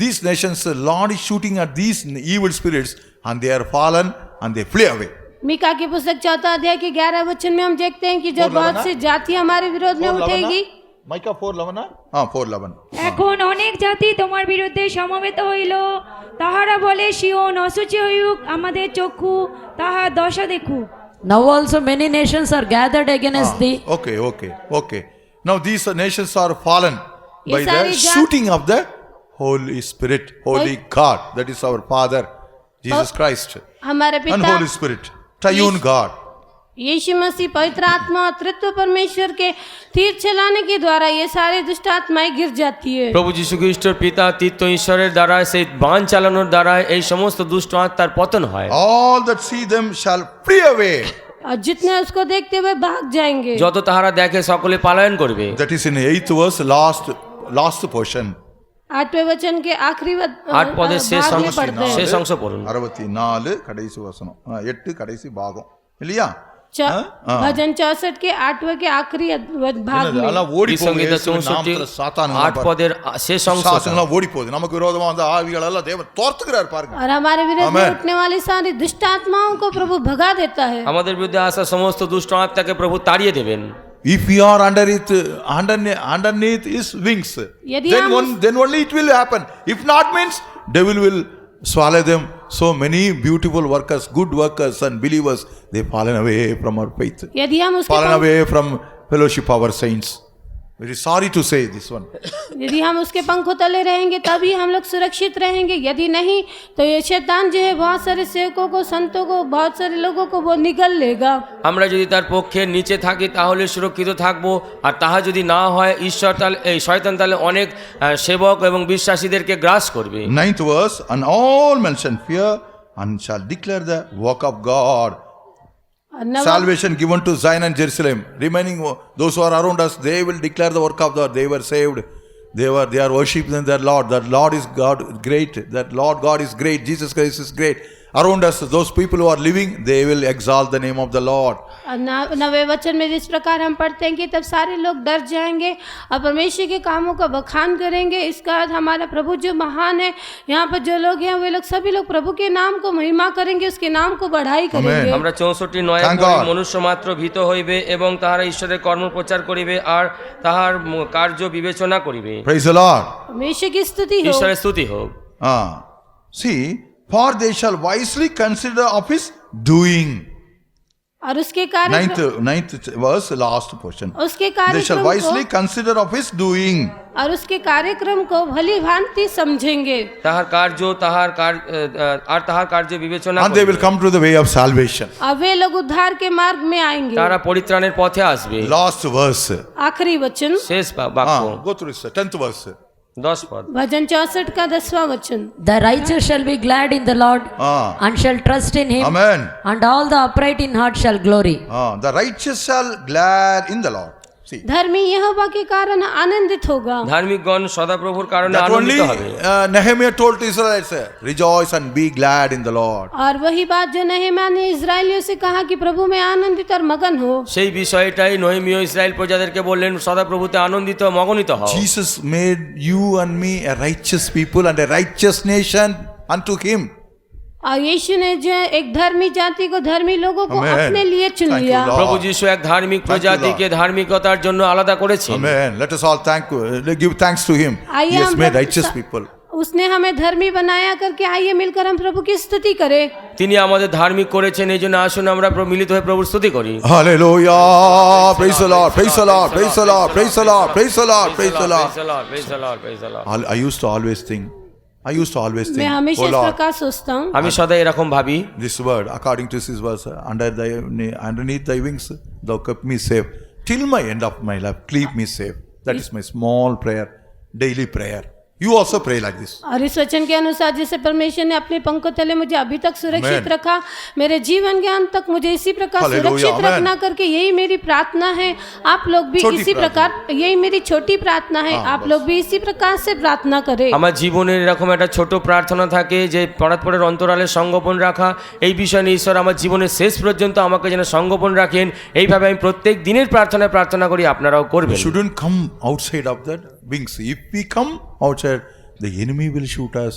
S1: these nations, the Lord is shooting at these evil spirits and they are fallen and they flee away.
S2: Mika की पुस्तक 4 अध्याय के 11 वचन में हम देखते हैं कि जब बहुत सी जाति हमारे विरोध में उठेगी।
S1: Micah 4:11. 4:11.
S4: এখন অনেক জাতি তোমার বিরুদ্ধে সমবেত হইল, তাহারা বলে সিওন অসুচি হইউক, আমাদের চক্ষু তাহার দশা দেখুক।
S5: Now also many nations are gathered against thee.
S1: Okay. Now these nations are fallen by
S2: ये
S1: the
S2: सारी
S1: shooting of the Holy Spirit, Holy God, that is our Father, Jesus Christ,
S2: हमारे
S1: and
S2: पिता
S1: Holy Spirit, Triune God.
S2: यीशु मसीह पवित्र आत्मा और तृतीय परमेश्वर के तीर चलाने के द्वारा ये सारे दुष्ट आत्माएं गिर जाती है।
S3: প্রভু যীশু খ্রিস্টের পিতা তৃতীয় ঈশ্বরের দ্বারা সেই বাণ চালানোর দ্বারা এই সমস্ত দুষ্ট আত্মার পতন হয়।
S1: All that see them shall flee away.
S2: और जितने उसको देखते हुए भाग जाएंगे।
S3: যত তাহারা দেখে সকলে পলায়ন করবে।
S1: That is in 8th verse, last portion.
S2: 8वें वचन के आखिरी
S3: 8 পদের শেষ
S2: भाग में
S3: অংশ
S2: पढ़ते हैं।
S3: শেষ অংশ পড়ুন।
S1: 64 கடைசி வசனம் 8 கடைசி பாகம் இல்லையா?
S2: भजन 64 के 8वें के आखिरी भाग में।
S1: அதெல்லாம் ஓடி
S3: গীত সংহিতা 64
S1: சாத்தான்
S3: 8 পদের শেষ অংশ।
S1: சாத்தான்லாம் ஓடி போகுது. நமக்கு விரோதமா வந்த ஆவிகள் எல்லாம் தேவன் துரத்துகிறார் பாருங்க.
S2: और हमारे विरुद्ध में उठने वाली सारी दुष्ट आत्माओं को प्रभु भगा देता है।
S3: আমাদের বিরুদ্ধে আসা সমস্ত দুষ্ট আত্মাকে প্রভু তাড়িয়ে দেবেন।
S1: If we are underneath his wings,
S2: यदि
S1: then
S2: हम
S1: then only it will happen. If not means devil will swallow them. So many beautiful workers, good workers and believers, they fallen away from our faith.
S2: यदि हम
S1: Fallen
S2: उसके
S1: away from fellowship of our saints. Very sorry to say this one.
S2: यदि हम उसके पंखों तले रहेंगे तभी हम लोग सुरक्षित रहेंगे। यदि नहीं तो ये शैतान जो है बहुत सारे सेवकों को, संतों को, बहुत सारे लोगों को वो निगल लेगा।
S3: আমরা যদি তার পক্ষে নিচে থাকি তাহলে সুরক্ষিত থাকবো, আর তাহা যদি না হয় ঈশ্বর তাহলে এই শয়তান তাহলে অনেক সেবক এবং বিশ্বাসীদেরকে গ্রাস করবে।
S1: 9th verse, and all men shall fear and shall declare the work of God. Salvation given to Zion and Jerusalem. Remaining those who are around us, they will declare the work of God. They were saved. They are worshiping their Lord. That Lord is God great. That Lord God is great. Jesus Christ is great. Around us, those people who are living, they will exalt the name of the Lord.
S2: नवे वचन में जिस प्रकार हम पढ़ते हैं कि तब सारे लोग डर जाएंगे और परमेश्वर के कामों का बखान करेंगे। इसका अर्थ हमारा प्रभु जो महान है, यहाँ पर जो लोग हैं वे लोग सभी लोग प्रभु के नाम को महिमा करेंगे, उसके नाम को बढ़ाई करेंगे।
S3: আমরা 64:9
S1: Thank
S3: পড়ি,
S1: God.
S3: মনুষ্য মাত্র ভীত হইবে এবং তাহারা ঈশ্বরের কর্ম প্রচার করিবে আর তাহার কার্য বিবেচনা করিবে।
S1: Praise the Lord.
S2: परमेश्वर की स्तुति हो।
S3: ঈশ্বরের স্তুতি হোক।
S1: See, for they shall wisely consider of his doing.
S2: और उसके कार्य
S1: Ninth verse, last portion.
S2: उसके
S1: They shall
S2: कार्यक्रम
S1: wisely
S2: को
S1: consider of his doing.
S2: और उसके कार्यक्रम को भली भांति समझेंगे
S3: তাহার কার্য আর তাহার কার্য বিবেচনা
S1: And they will
S3: করিবে।
S1: come to the way of salvation.
S2: और वे लोग उद्धार के मार्ग में आएंगे।
S3: তারা পরিত্রাণের পথে আসবে।
S1: Last verse.
S2: आखिरी वचन
S3: শেষ বাক্য
S1: Go through this, 10th verse.
S3: 10 পদ।
S2: भजन 64 का 10वां वचन।
S5: The righteous shall be glad in the Lord and shall trust in him,
S1: Amen.
S5: and all the upright in heart shall glory.
S1: The righteous shall glad in the Lord. See,
S2: धर्मी यहोवा के कारण आनंदित होगा।
S3: ধার্মিকগণ সদাপ্রভুর কারণে
S1: that only
S3: আনন্দিত হবে।
S1: Nehemiah told the Israelites, rejoice and be glad in the Lord.
S2: और वही बात जो नहम्याह ने इजराइलियों से कहा कि प्रभु में आनंदित और मगन हो।
S3: সেই বিষয়টাই নহমীয় ইসরায়েল প্রজাদেরকে বললেন, সদাপ্রভুতে আনন্দিত ও মগনিত হও।
S1: Jesus made you and me a righteous people and a righteous nation unto him.
S2: और यीशु ने जो एक धर्मी जाति को धर्मी लोगों को
S1: Amen.
S2: अपने लिए चुन
S1: Thank you,
S2: लिया।
S1: Lord.
S3: প্রভু যিশু এক ধার্মিক প্রজাতিকে ধার্মিকতার জন্য আলাদা করেছেন।
S1: Amen. Let us all give thanks to him.
S2: आइए
S1: He has
S2: हम
S1: made
S2: प्रभु
S1: righteous
S2: सा-
S1: people.
S2: उसने हमें धर्मी बनाया करके आइए मिलकर हम प्रभु की स्तुति करें।
S3: তিনি আমাদের ধার্মিক করেছেন, এই জন্য আসুন আমরা মিলিত হয়ে প্রভুর স্তুতি করি।
S1: Hallelujah. Praise the Lord. Praise the Lord. Praise the Lord. Praise the Lord. Praise the Lord. Praise the Lord.
S3: Praise the Lord, praise the Lord।
S1: I used to always think,
S2: मैं हमेशा
S1: oh
S2: इस
S1: Lord,
S2: प्रकार सोचता हूँ,
S3: আমি সদাই এরকম ভাবি,
S1: this word, according to this verse, underneath thy wings, thou kept me safe. Till my end of my life, keep me safe. That is my small prayer, daily prayer. You also pray like this.
S2: और इस वचन के अनुसार जैसे परमेश्वर ने अपने पंखों तले मुझे अभी तक सुरक्षित
S1: Amen.
S2: रखा, मेरे जीवन के अंत तक मुझे इसी प्रकार
S1: Hallelujah.
S2: सुरक्षित
S1: Amen.
S2: रखना करके यही मेरी प्रार्थना है। आप लोग भी
S1: छोटी
S2: इसी
S1: प्रार्थना।
S2: प्रकार, यही मेरी छोटी प्रार्थना है, आप
S1: बस।
S2: लोग भी इसी प्रकार से प्रार्थना करें।
S3: আমার জীবনের এরকম একটা ছোট প্রার্থনা থাকে যে পরাৎপরের অন্তরালে সংগোপন রাখা। এই বিষয় নিয়ে ঈশ্বর আমার জীবনের শেষ পর্যন্ত আমাকে যেন সংগোপন রাখেন, এইভাবে আমি প্রত্যেক দিনের প্রার্থনায় প্রার্থনা করি, আপনারাও
S1: We
S3: করবেন।
S1: shouldn't come outside of that wings. If we come outside, the enemy will shoot us,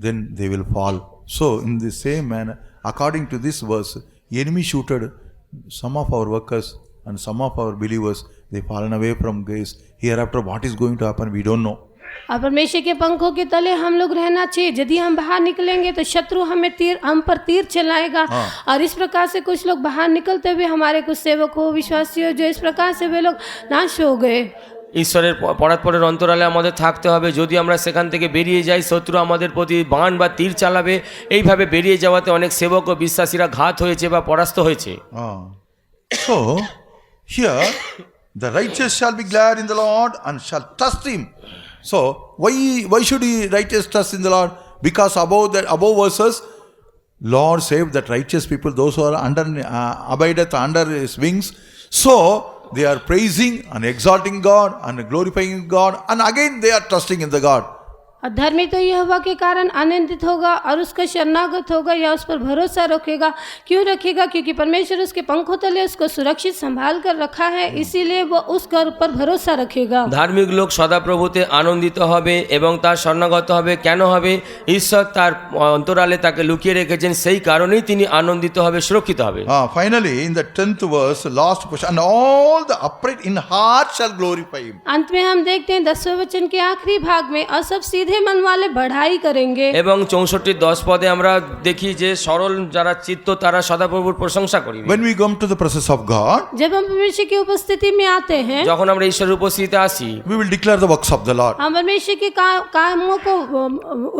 S1: then they will fall. So, in the same manner, according to this verse, enemy shooted some of our workers and some of our believers. They fallen away from grace. Hereafter, what is going to happen, we don't know.
S2: और परमेश्वर के पंखों के तले हम लोग रहना चाहिए। यदि हम बाहर निकलेंगे तो शत्रु हम पर तीर चलाएगा। और इस प्रकार से कुछ लोग बाहर निकलते हुए हमारे कुछ सेवक हो, विश्वासी हो, जो इस प्रकार से वे लोग नाश हो गए।
S3: ঈশ্বরের পরাৎপরের অন্তরালে আমাদের থাকতে হবে। যদি আমরা সেখান থেকে বেরিয়ে যাই, শত্রু আমাদের প্রতি বাণ বা তীর চালাবে। এইভাবে বেরিয়ে যাওয়াতে অনেক সেবক ও বিশ্বাসীরা ঘাত হয়েছে বা পরাস্ত হয়েছে।
S1: So, here, the righteous shall be glad in the Lord and shall trust him. So, why should he righteous trust in the Lord? Because above verses, Lord save that righteous people, those who are abideth under his wings. So, they are praising and exalting God and glorifying God, and again they are trusting in the God.
S2: और धर्मी तो यहोवा के कारण आनंदित होगा और उसका शरणागत होगा या उस पर भरोसा रखेगा। क्यों रखेगा? क्योंकि परमेश्वर उसके पंखों तले उसको सुरक्षित संभाल कर रखा है, इसीलिए वो उस घर पर भरोसा रखेगा।
S3: ধার্মিক লোক সদাপ্রভুতে আনন্দিত হবে এবং তার শরণাগত হবে। কেন হবে? ঈশ্বর তার অন্তরালে তাকে লুকিয়ে রেখেছেন, সেই কারণেই তিনি আনন্দিত হবে, সুরক্ষিত হবে।
S1: Finally, in the 10th verse, last portion, and all the upright in heart shall glorify him.
S2: अंत में हम देखते हैं 10वें वचन के आखिरी भाग में, और सब सीधे मन वाले बढ़ाई करेंगे।
S3: এবং 64:10 পদে আমরা দেখি যে সরল যারা চিত্ত তারা সদাপ্রভুর প্রশংসা করিবে।
S1: When we come to the presence of God,
S2: जब हम परमेश्वर की उपस्थिति में आते हैं,
S3: যখন আমরা ঈশ্বরের উপস্থিতিতে আসি,
S1: we will declare the works of the Lord.
S2: हम परमेश्वर के कामों को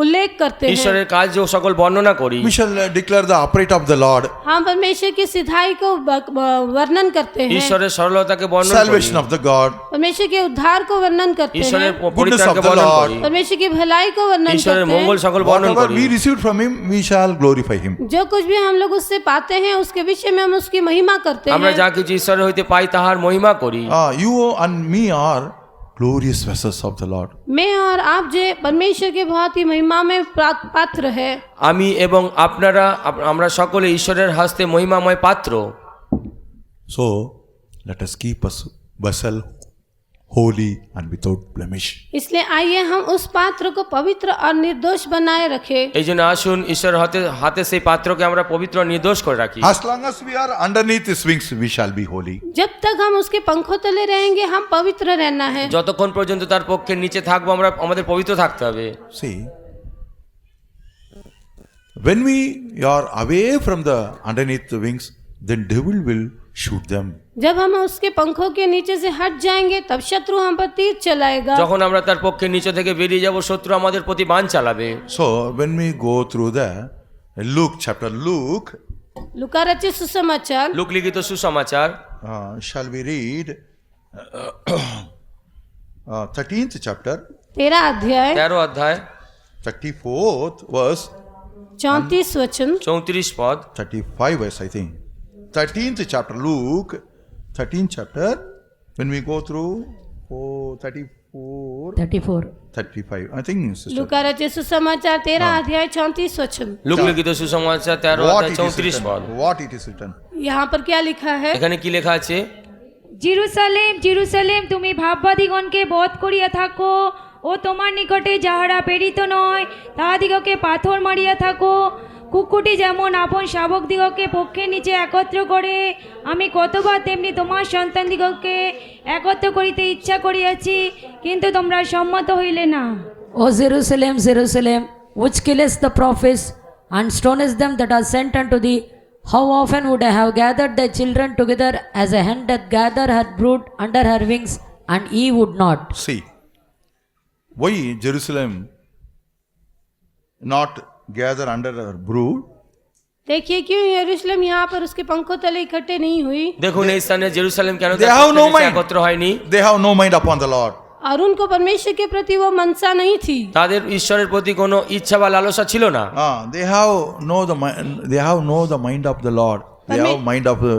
S2: उल्लेख करते हैं।
S3: ঈশ্বরের কাজ ও সকল বর্ণনা করি।
S1: We shall declare the upright of the Lord,
S2: हम परमेश्वर की सिधाई को वर्णन करते हैं।
S3: ঈশ্বরের সরলতাকে বর্ণনা করি।
S1: salvation of the God,
S2: परमेश्वर के उद्धार को वर्णन करते
S3: ঈশ্বরের
S2: हैं।
S1: goodness of
S3: পরিত্রাণকে
S1: the
S3: বর্ণনা
S1: Lord,
S3: করি।
S2: परमेश्वर की भलाई को वर्णन
S3: ঈশ্বরের
S2: करते
S3: মঙ্গল
S2: हैं।
S3: সকল বর্ণন
S1: Whatever
S3: করি।
S1: we received from him, we shall glorify him.
S2: जो कुछ भी हम लोग उससे पाते हैं उसके विषय में हम उसकी महिमा करते
S3: আমরা
S2: हैं।
S3: যা কিছু ঈশ্বরের হইতে পাই তাহার মহিমা করি।
S1: You and me are glorious vessels of the Lord.
S2: मैं और आप जो परमेश्वर के बहुत ही महिमा में पात्र है।
S3: আমি এবং আপনারা আমরা সকলে ঈশ্বরের হস্তে মহিমাময় পাত্র।
S1: So let us keep us vessel holy and without blemish.
S2: इसलिए आइए हम उस पात्र को पवित्र और निर्दोष बनाए रखें।
S3: এই জন্য আসুন ঈশ্বরের হাতে সেই পাত্রকে আমরা পবিত্র ও নির্দোষ করে রাখি।
S1: As long as we are underneath his wings, we shall be holy.
S2: जब तक हम उसके पंखों तले रहेंगे हम पवित्र रहना है।
S3: যতক্ষণ পর্যন্ত তার পক্ষের নিচে থাকবো আমাদের পবিত্র থাকতে হবে।
S1: See, when we are away from the underneath the wings, then devil will shoot them.
S2: जब हम उसके पंखों के नीचे से हट जाएंगे तब शत्रु हम पर तीर चलाएगा।
S3: যখন আমরা তার পক্ষের নিচে থেকে বেরিয়ে যাব শত্রু আমাদের প্রতি বাণ চালাবে।
S1: So when we go through the Luke chapter,
S2: लूका रचित सुसमाचार
S3: লূক লিখিত সুসমাচার
S1: shall we read 13th chapter,
S2: 13 अध्याय
S3: 13 অধ্যায়
S1: 34th verse,
S2: 34 वचन
S3: 34 পদ
S1: 35 verse, I think. 13th chapter, Luke, 13th chapter, when we go through 34,
S5: 34.
S1: 35, I think, sister.
S2: लूका रचित सुसमाचार 13 अध्याय 34 वचन।
S3: লূক লিখিত সুসমাচার 13
S1: What
S3: অধ্যায়
S1: it is
S3: 34 পদ।
S1: written? What it is written?
S2: यहाँ पर क्या लिखा है?
S3: এখানে কি লেখা আছে?
S4: জিরুসালেম জিরুসালেম তুমি ভাববাদিগণকে বধ করিয়া থাকো, ও তোমার নিকটে যাহারা প্রেরিত নয় তাহাদিগকে পাথর মারিয়া থাকো। কুকুরটি যেমন আপন শাবকদিগকে পক্ষের নিচে একত্র করে, আমি কতবার তেমনি তোমার সন্তানদিগকে একত্র করিতে ইচ্ছা করিয়াছি, কিন্তু তোমরা সম্মত হইলে না।
S5: O Jerusalem, Jerusalem, which killest the prophets and stonest them that are sent unto thee, how often would I have gathered thy children together as a hen doth gather her brood under her wings, and ye would not.
S1: See, why Jerusalem not gather under her brood?
S2: देखिए क्यों यरूशलेम यहाँ पर उसके पंखों तले इकट्ठे नहीं हुई
S3: দেখুন এই স্থানে জেরুসালেম কেন
S1: They
S3: তার
S1: have no
S3: পক্ষের নিচে
S1: mind.
S3: একত্র হয়নি?
S1: They have no mind upon the Lord.
S2: और उनको परमेश्वर के प्रति वो मनसा नहीं थी।
S3: তাদের ঈশ্বরের প্রতি কোনো ইচ্ছা বা লালসা ছিল না।
S1: They have no the mind of the Lord. They have mind of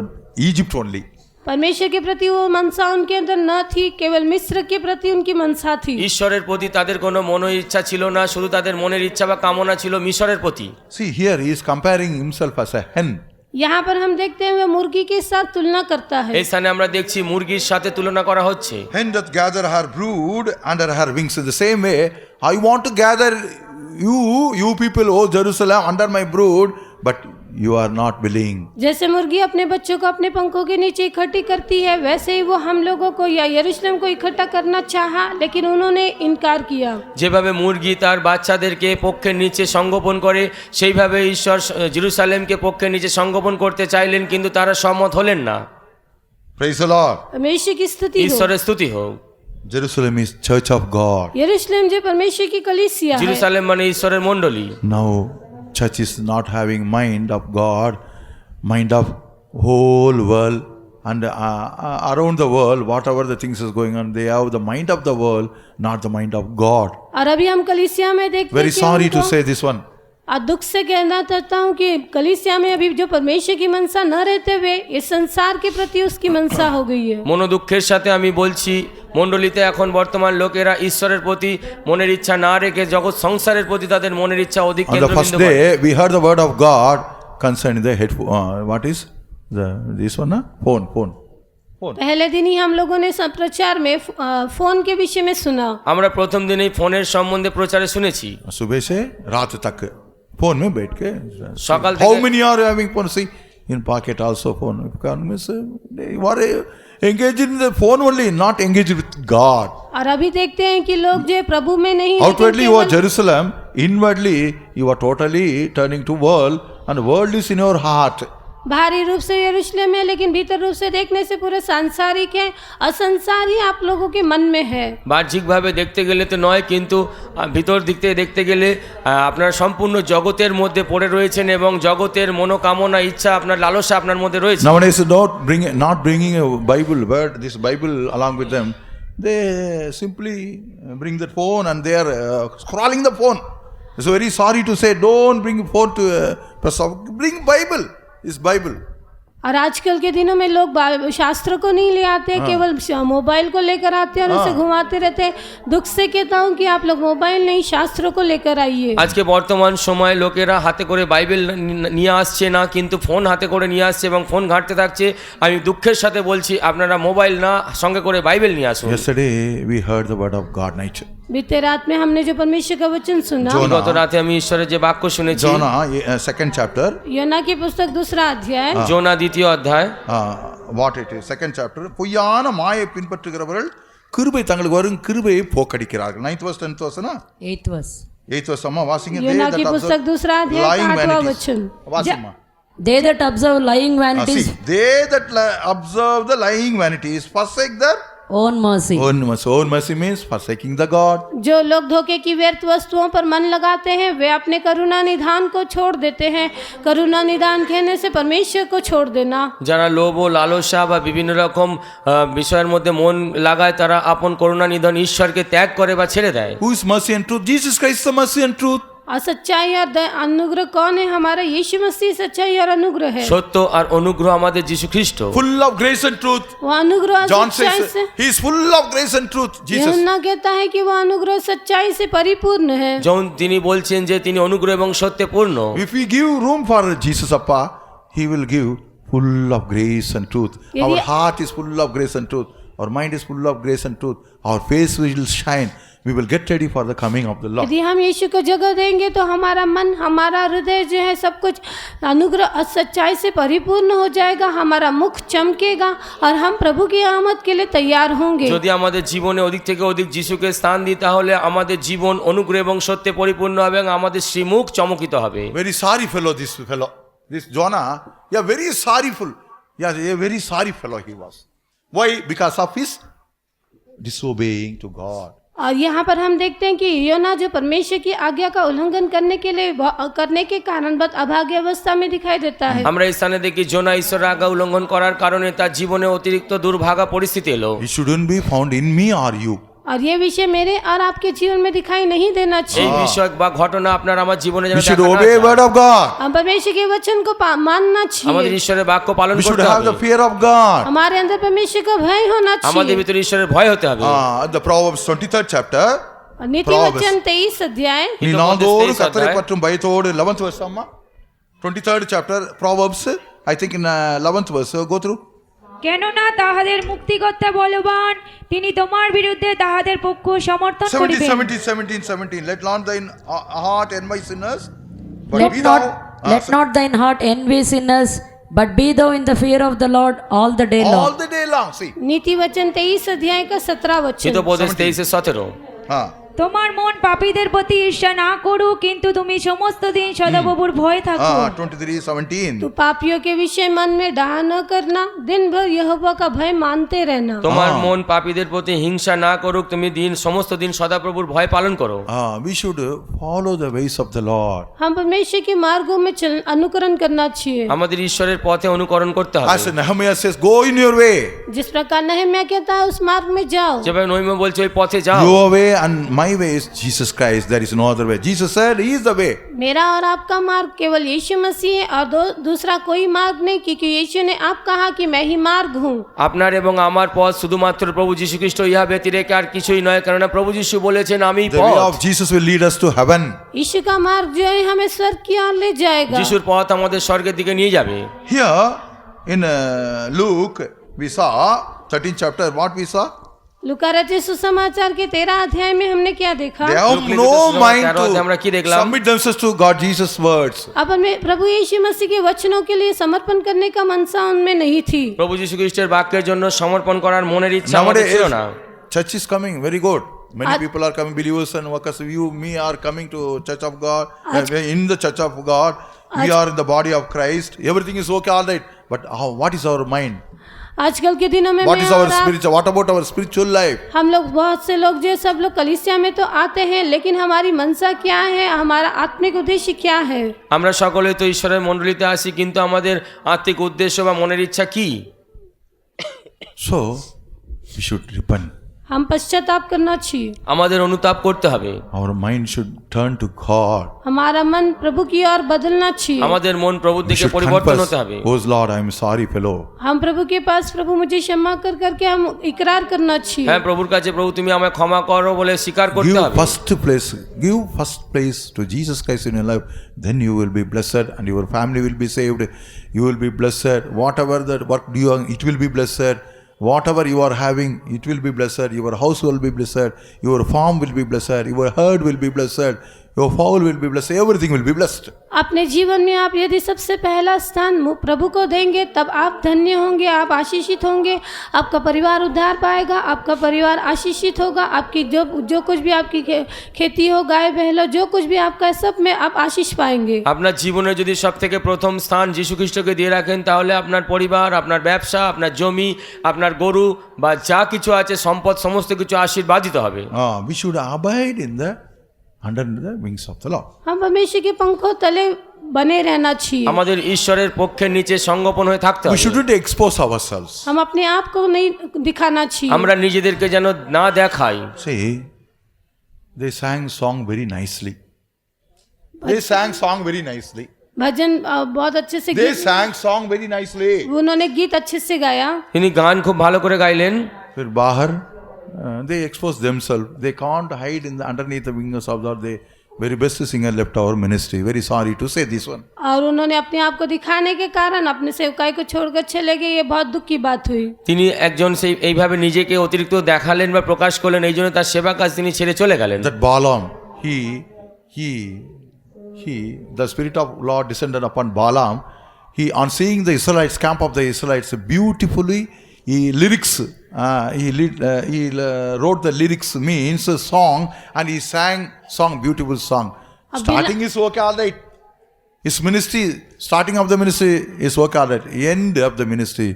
S1: Egypt only.
S2: परमेश्वर के प्रति वो मनसा उनके अंदर न थी, केवल मिस्र के प्रति उनकी मनसा थी।
S3: ঈশ্বরের প্রতি তাদের কোনো মনো ইচ্ছা ছিল না, শুধু তাদের মনের ইচ্ছা বা কামনা ছিল মিশরের প্রতি।
S1: See, here he is comparing himself as a hen.
S2: यहाँ पर हम देखते हैं वह मुर्गी के साथ तुलना करता है।
S3: এই স্থানে আমরা দেখছি মুরগির সাথে তুলনা করা হচ্ছে।
S1: Hen doth gather her brood under her wings. In the same way, I want to gather you people, O Jerusalem, under my brood, but you are not willing.
S2: जैसे मुर्गी अपने बच्चों को अपने पंखों के नीचे इकट्ठी करती है, वैसे ही वो हम लोगों को या यरूशलेम को इकट्ठा करना चाहा, लेकिन उन्होंने इनकार किया।
S3: যেভাবে মুরগি তার বাচ্চাদেরকে পক্ষের নিচে সংগোপন করে, সেইভাবে ঈশ্বর জেরুসালেমকে পক্ষের নিচে সংগোপন করতে চাইলেন, কিন্তু তারা সম্মত হলেন না।
S1: Praise the Lord.
S2: परमेश्वर की स्तुति हो।
S3: ঈশ্বরের স্তুতি হোক।
S1: Jerusalem is church of God.
S2: यरूशलेम जो परमेश्वर की कलीसिया है।
S3: জেরুসালেম মানে ঈশ্বরের মণ্ডলী।
S1: Now, church is not having mind of God, mind of whole world, and around the world, whatever the things is going on, they have the mind of the world, not the mind of God.
S2: और अभी हम कलीसिया में देखते
S1: Very
S2: हैं कि
S1: sorry to
S2: उनको-
S1: say this one.
S2: और दुख से कहना चाहता हूँ कि कलीसिया में अभी जो परमेश्वर की मनसा न रहते हुए इस संसार के प्रति उसकी मनसा हो गई है।
S3: মনোদুঃখের সাথে আমি বলছি, মণ্ডলীতে এখন বর্তমান লোকেরা ঈশ্বরের প্রতি মনের ইচ্ছা না রেখে জগৎ সংসারের প্রতি তাদের মনের ইচ্ছা অধিক
S1: On the first
S3: কেন্দ্রবিন্দু করে।
S1: day, we heard the word of God concerning the headphone. What is this one? Phone.
S2: पहले दिन ही हम लोगों ने सब प्रचार में फोन के विषय में सुना।
S3: আমরা প্রথম দিনেই ফোনের সম্বন্ধে প্রচারে শুনেছি।
S1: सुबह से रात तक phone में बैठ के.
S3: সকাল
S1: How
S3: থেকে
S1: many are having phone? See, in pocket also phone. You are engaged in the phone only, not engaged with God.
S2: और अभी देखते हैं कि लोग जो प्रभु में नहीं, लेकिन
S1: Outwardly you are
S2: केवल-
S1: Jerusalem, inwardly you are totally turning to world, and world is in your heart.
S2: बाहरी रूप से यरूशलेम है, लेकिन भीतर रूप से देखने से पूरे सांसारिक है और संसार ही आप लोगों के मन में है।
S3: বাহ্যিকভাবে দেখতে গেলে তো নয়, কিন্তু ভিতর দিক থেকে দেখতে গেলে আপনার সম্পূর্ণ জগতের মধ্যে পড়ে রয়েছেন এবং জগতের মনোকামনা ইচ্ছা আপনার লালসা আপনার মধ্যে রয়েছে।
S1: Nowadays not bringing a Bible word, this Bible along with them, they simply bring that phone and they are scrolling the phone. It's very sorry to say, don't bring phone to bring Bible. It's Bible.
S2: और आजकल के दिनों में लोग शास्त्र को नहीं ले आते हैं, केवल मोबाइल को लेकर आते हैं और उसे घुमाते रहते हैं। दुख से कहता हूँ कि आप लोग मोबाइल नहीं, शास्त्रों को लेकर आइए।
S3: আজকে বর্তমান সময়ে লোকেরা হাতে করে বাইবেল নিয়ে আসছে না, কিন্তু ফোন হাতে করে নিয়ে আসছে এবং ফোন ঘাঁটতে থাকছে। আমি দুঃখের সাথে বলছি, আপনারা মোবাইল না, সঙ্গে করে বাইবেল নিয়ে আসুন।
S1: Yesterday we heard the word of God night.
S2: बीते रात में हमने जो परमेश्वर का वचन सुना,
S3: গত রাতে আমি ঈশ্বরের যে বাক্য শুনেছি,
S1: Jonah, second chapter.
S2: योना की पुस्तक 2 अध्याय,
S3: যোনা 2 অধ্যায়,
S1: What it is, second chapter. பொய்யான மாயை பின்பற்றுகிறவர்கள் கிருபை தங்களுக்கு வரும் கிருபையை போக்கடிக்கிறார்கள். 9th verse 10th verse ना
S5: 8th verse.
S1: 8th verse அம்மா வாசிங்க.
S2: योना की पुस्तक 2 अध्याय 8वां वचन।
S1: Wasima.
S5: They that observe lying vanities,
S1: See, they that observe the lying vanities forsake their
S5: own mercy.
S1: own mercy. Own mercy means forsaking the God.
S2: जो लोग धोखे की व्यर्थ वस्तुओं पर मन लगाते हैं, वे अपने करुणा निधान को छोड़ देते हैं। करुणा निधान कहने से परमेश्वर को छोड़ देना।
S3: যারা লোভ ও লালসা বা বিভিন্ন রকম বিষয়ের মধ্যে মন লাগায়, তারা আপন করুণা নিধন ঈশ্বরকে ত্যাগ করে বা ছেড়ে দেয়।
S1: Who is mercy and truth? Jesus Christ is the mercy and truth.
S2: और सच्चाई और अनुग्रह कौन है? हमारा यीशु मसीह सच्चाई और अनुग्रह है।
S3: সত্য আর অনুগ্রহ আমাদের যিশু খ্রিস্ট।
S1: Full of grace and truth.
S2: वो अनुग्रह और
S1: John
S2: सच्चाई
S1: says
S2: से,
S1: he is full of grace and truth. Jesus.
S2: यूहन्ना कहता है कि वो अनुग्रह सच्चाई से परिपूर्ण है।
S3: যখন তিনি বলছেন যে তিনি অনুগ্রহ এবং সত্যে পূর্ণ।
S1: If we give room for Jesus Appa, he will give full of grace and truth. Our heart is full of grace and truth. Our mind is full of grace and truth. Our face will shine. We will get ready for the coming of the Lord.
S2: यदि हम यीशु को जगह देंगे तो हमारा मन, हमारा हृदय जो है सब कुछ अनुग्रह और सच्चाई से परिपूर्ण हो जाएगा। हमारा मुख चमकेगा और हम प्रभु की आमद के लिए तैयार होंगे।
S3: যদি আমাদের জীবনে অধিক থেকে অধিক যিশুকে স্থান দিই, তাহলে আমাদের জীবন অনুগ্রহ এবং সত্যে পরিপূর্ণ হবে এবং আমাদের শ্রীমুখ চমকিত হবে।
S1: Very sorry fellow, this Jonah. Yeah, very sorryful. Yeah, a very sorry fellow he was. Why? Because of his disobeying to God.
S2: और यहाँ पर हम देखते हैं कि योना जो परमेश्वर की आज्ञा का उल्लंघन करने के कारण बहुत अभाग्य अवस्था में दिखाई देता है।
S3: আমরা এই স্থানে দেখি জোনা ঈশ্বরের আজ্ঞা উল্লঙ্ঘন করার কারণে তার জীবনে অতিরিক্ত দুর্ভাগা পরিস্থিতি এলো।
S1: It shouldn't be found in me or you.
S2: और ये विषय मेरे और आपके जीवन में दिखाई नहीं देना
S3: এই
S2: चाहिए।
S3: বিষয় বা ঘটনা আপনার আমার জীবনে যেন
S1: We should
S3: দেখা না
S1: obey
S3: যায়।
S1: word of God.
S2: हम परमेश्वर के वचन को मानना
S3: আমাদের
S2: चाहिए।
S3: ঈশ্বরের বাক্য পালন
S1: We should
S3: করতে
S1: have the
S3: হবে।
S1: fear of God.
S2: हमारे अंदर परमेश्वर का भय होना
S3: আমাদের
S2: चाहिए।
S3: ভিতরে ঈশ্বরের ভয় হতে হবে।
S1: The Proverbs 23rd chapter.
S2: और नीति
S1: Proverbs.
S2: वचन 23 अध्याय,
S1: நீ
S3: இது
S1: நாள்தோறும்
S3: வந்து
S1: கர்த்தரை
S3: அத்தியாயம்.
S1: பற்றும் பயத்தோடு 11th verse அம்மா 23rd chapter Proverbs, I think in 11th verse. Go through.
S4: কেননা তাহাদের মুক্তিকর্তা বলবান, তিনি তোমার বিরুদ্ধে তাহাদের পক্ষ সমর্থন
S1: 17,
S4: করিবেন।
S1: 17, 17, 17. Let not thine heart envy sinners, but
S5: Let
S1: be
S5: not,
S1: thou
S5: let not thine heart envy sinners, but be thou in the fear of the Lord all the day
S1: all
S5: long.
S1: the day long. See.
S2: नीति वचन 23 अध्याय का 17 वचन।
S3: হিতোপদেশ 23:17।
S1: হ্যাঁ
S4: তোমার মন পাপীদের প্রতি ঈর্ষা না করুক, কিন্তু তুমি সমস্ত দিন সদাপ্রভুর ভয় থাকো।
S1: 23:17.
S2: तो पापियों के विषय मन में डाह न करना, दिन भर यहोवा का भय मानते रहना।
S3: তোমার মন পাপীদের প্রতি হিংসা না করুক, তুমি সমস্ত দিন সদাপ্রভুর ভয় পালন করো।
S1: We should follow the ways of the Lord.
S2: हम परमेश्वर के मार्गों में अनुकरण करना चाहिए।
S3: আমাদের ঈশ্বরের পথে অনুকরণ করতে হবে।
S1: As Nehemiah says, go in your way.
S2: जिस प्रकार नहम्याह कहता है उस मार्ग में जाओ।
S3: যেভাবে নহিমা বলছে ওই পথে যাও।
S1: Your way and my way is Jesus Christ. There is no other way. Jesus said he is the way.
S2: मेरा और आपका मार्ग केवल यीशु मसीह है और दूसरा कोई मार्ग नहीं, क्योंकि यीशु ने आप कहा कि मैं ही मार्ग हूँ।
S3: আপনার এবং আমার পথ শুধুমাত্র প্রভু যীশু খ্রিস্ট, ইহা ব্যতিরেকে আর কিছুই নয়, কেননা প্রভু যীশু বলেছেন আমি
S1: The way
S3: পথ।
S1: of Jesus will lead us to heaven.
S2: यीशु का मार्ग जो है हमें स्वर्ग की ओर ले जाएगा।
S3: যিশুর পথ আমাদের স্বর্গের দিকে নিয়ে যাবে।
S1: Here in Luke we saw 13th chapter. What we saw?
S2: लूका रचित सुसमाचार के 13 अध्याय में हमने क्या देखा?
S1: They have
S3: Luke
S1: no
S3: লিখিত
S1: mind
S3: সুসমাচার আমরা কি
S1: to
S3: দেখলাম?
S1: submit themselves to God Jesus' words.
S2: अपन में प्रभु यीशु मसीह के वचनों के लिए समर्पण करने का मनसा उनमें नहीं थी।
S3: প্রভু যীশু খ্রিস্টের বাক্যের জন্য সমর্পণ করার মনের ইচ্ছা আমাদের
S1: Nowadays
S3: ছিল না।
S1: church is coming very good. Many people are coming, believers and workers. Me are coming to Church of God. In the Church of God, we are in the body of Christ. Everything is okay, all right. But what is our mind?
S2: आजकल के दिनों में
S1: What
S2: मैं
S1: is our
S2: और आप,
S1: spiritual? What about our spiritual life?
S2: हम लोग बहुत से लोग जो सब लोग कलीसिया में तो आते हैं, लेकिन हमारी मनसा क्या है, हमारा आत्मिक उद्देश्य क्या है?
S3: আমরা সকলে তো ঈশ্বরের মণ্ডলীতে আসি, কিন্তু আমাদের আত্মিক উদ্দেশ্য বা মনের ইচ্ছা কি?
S1: So we should repent.
S2: हम पश्चाताप करना चाहिए।
S3: আমাদের অনুতাপ করতে হবে।
S1: Our mind should turn to God.
S2: हमारा मन प्रभु की ओर बदलना चाहिए।
S3: আমাদের মন প্রভুর
S1: We
S3: দিকে
S1: should
S3: পরিবর্তন
S1: confess,
S3: হতে হবে।
S1: oh Lord, I am sorry, fellow.
S2: हम प्रभु के पास प्रभु मुझे क्षमा कर करके हम इकरार करना चाहिए।
S3: হ্যাঁ, প্রভুর কাছে প্রভু তুমি আমায় ক্ষমা করো বলে স্বীকার করতে
S1: Give
S3: হবে।
S1: first place to Jesus Christ in your life. Then you will be blessed and your family will be saved. You will be blessed. Whatever the work do you, it will be blessed. Whatever you are having, it will be blessed. Your house will be blessed. Your farm will be blessed. Your herd will be blessed. Your fowl will be blessed. Everything will be blessed.
S2: अपने जीवन में आप यदि सबसे पहला स्थान प्रभु को देंगे तब आप धन्य होंगे, आप आशीषित होंगे, आपका परिवार उद्धार पाएगा, आपका परिवार आशीषित होगा, आपकी जो कुछ भी आपकी खेती हो, गाय बैल, जो कुछ भी आपका है, सब में आप आशीष पाएंगे।
S3: আপনার জীবনে যদি সবথেকে প্রথম স্থান যীশু খ্রিস্টকে দিয়ে রাখেন তাহলে আপনার পরিবার, আপনার ব্যবসা, আপনার জমি, আপনার গরু বা যা কিছু আছে সম্পদ সমস্ত কিছু আশীর্বাদিত হবে।
S1: We should abide under the wings of the Lord.
S2: हम परमेश्वर के पंखों तले बने रहना चाहिए।
S3: আমাদের ঈশ্বরের পক্ষের নিচে সংগোপন হয়ে থাকতে
S1: We
S3: হবে।
S1: shouldn't expose ourselves.
S2: हम अपने आप को नहीं दिखाना चाहिए।
S3: আমরা নিজেদেরকে যেন না দেখাই।
S1: See, they sang song very nicely. They sang song very nicely.
S2: भजन बहुत अच्छे से
S1: They sang song very nicely.
S2: उन्होंने गीत अच्छे से गाया।
S3: তিনি গান খুব ভালো করে গাইলেন।
S1: फिर बाहर they expose themselves. They can't hide underneath the wings of God. They very best singer left our ministry. Very sorry to say this one.
S2: और उन्होंने अपने आप को दिखाने के कारण अपने सेवकाई को छोड़कर चले गए। ये बहुत दुख की बात हुई।
S3: তিনি একজন সেই এইভাবে নিজেকে অতিরিক্ত দেখালেন বা প্রকাশ করলেন, এই জন্য তার সেবা কাজ তিনি ছেড়ে চলে গেলেন।
S1: That Balaam, he, the Spirit of Lord descended upon Balaam. He, on seeing the Israelites, camp of the Israelites, beautifully, he wrote the lyrics, means a song, and he sang song, beautiful song. Starting his work all right. His ministry, starting of the ministry, his work all right. End of the ministry,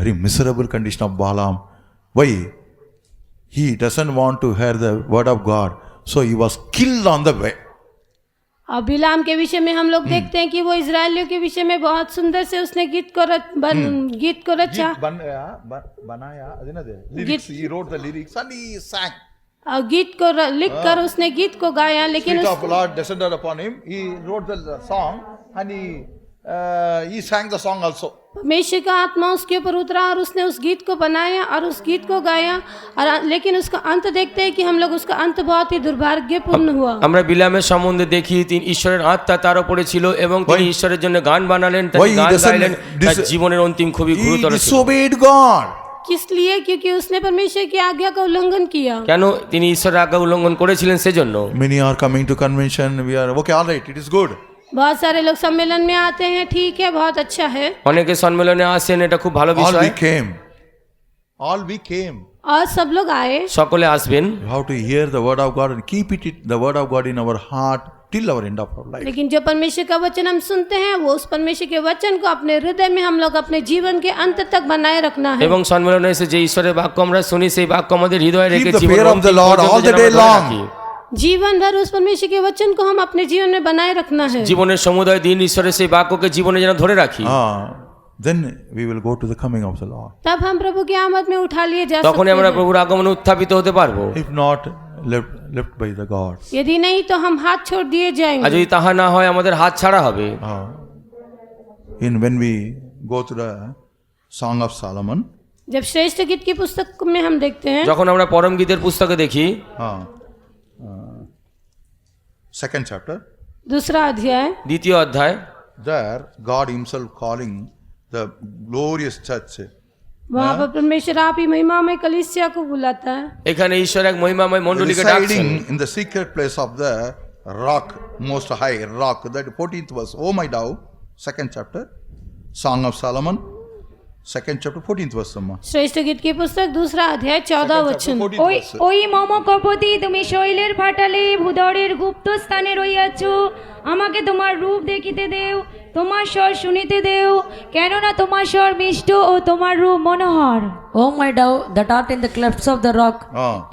S1: very miserable condition of Balaam. Why? He doesn't want to hear the word of God, so he was killed on the way.
S2: और बिलाम के विषय में हम लोग देखते हैं कि वो इजरायलियों के विषय में बहुत सुंदर से उसने गीत को रचा।
S1: बनाया, lyrics, he wrote the lyrics and he sang.
S2: और गीत को लिख कर उसने गीत को गाया, लेकिन
S1: Spirit of Lord descended upon him. He wrote the song and he sang the song also.
S2: परमेश्वर का आत्मा उसके ऊपर उतरा और उसने उस गीत को बनाया और उस गीत को गाया। और लेकिन उसका अंत देखते हैं कि हम लोग उसका अंत बहुत ही दुर्भाग्यपूर्ण हुआ।
S3: আমরা বিলামের সম্বন্ধে দেখি তিনি ঈশ্বরের আত্মা তার উপরে ছিল এবং তিনি ঈশ্বরের জন্য গান বানালেন, তিনি গান গাইলেন, তার জীবনের অন্তিম খুবই
S1: He
S3: গুরুতর ছিল।
S1: disobeyed God.
S2: किस लिए? क्योंकि उसने परमेश्वर की आज्ञा का उल्लंघन किया।
S3: কেন তিনি ঈশ্বরের আজ্ঞা উল্লঙ্ঘন করেছিলেন সেজন্য।
S1: Many are coming to convention. We are okay, all right, it is good.
S2: बहुत सारे लोग सम्मेलन में आते हैं, ठीक है, बहुत अच्छा है।
S3: অনেকে সম্মেলনে আসেন, এটা খুব ভালো
S1: All
S3: বিষয়।
S1: we came.
S2: और सब लोग आए।
S3: সকলে আসবেন।
S1: You have to hear the word of God and keep the word of God in our heart till our end of our life.
S2: लेकिन जो परमेश्वर का वचन हम सुनते हैं वो उस परमेश्वर के वचन को अपने हृदय में हम लोग अपने जीवन के अंत तक बनाए रखना है।
S3: এবং সম্মেলনে এসে যে ঈশ্বরের বাক্য আমরা শুনি সেই বাক্য আমাদের হৃদয়ে রেখে
S1: Keep the
S3: জীবনের
S1: fear of the
S3: অন্তিম
S1: Lord
S3: পর্যন্ত
S1: all the
S3: যেন
S1: day
S3: আমরা ধরে
S1: long.
S3: রাখি।
S2: जीवन भर उस परमेश्वर के वचन को हम अपने जीवन में बनाए रखना है।
S3: জীবনের সমুদয় দিন ঈশ্বরের সেই বাক্যকে জীবনে যেন ধরে রাখি।
S1: Then we will go to the coming of the Lord.
S2: तब हम प्रभु की आमद में उठा लिए जा सकते
S3: তখনই আমরা
S2: हैं।
S3: প্রভুর আগমনে উত্থাপিত হতে পারবো।
S1: If not, left by the gods.
S2: यदि नहीं तो हम हाथ छोड़ दिए
S3: আর
S2: जाएंगे।
S3: যদি তাহা না হয় আমাদের হাত ছাড়া হবে।
S1: When we go to the Song of Solomon,
S2: जब श्रेष्ठ गीत की पुस्तक में हम देखते हैं,
S3: যখন আমরা পরম গীতের পুস্তকে দেখি
S1: second chapter,
S2: दूसरा अध्याय,
S3: দ্বিতীয় অধ্যায়,
S1: there God himself calling the glorious church.
S2: वहाँ पर परमेश्वर आप ही महिमा में कलीसिया को बुलाता है।
S3: এখানে ঈশ্বর এক মহিমাময় মণ্ডলীকে ডাকছেন।
S1: Residing in the secret place of the rock, most high rock, that 14th verse. Oh my thou, second chapter, Song of Solomon, second chapter, 14th verse.
S2: श्रेष्ठ गीत की पुस्तक दूसरा अध्याय 14 वचन।
S4: ওই ওই মম কপতি তুমি শৈলের ফাটালে ভূদরের গুপ্ত স্থানে রইয়াছ, আমাকে তোমার রূপ দেখিতে দেও, তোমার স্বর শুনিতে দেও, কেননা তোমার স্বর মিষ্ট ও তোমার রূপ মনোহর।
S5: O my dove, that art in the clefts of the rock,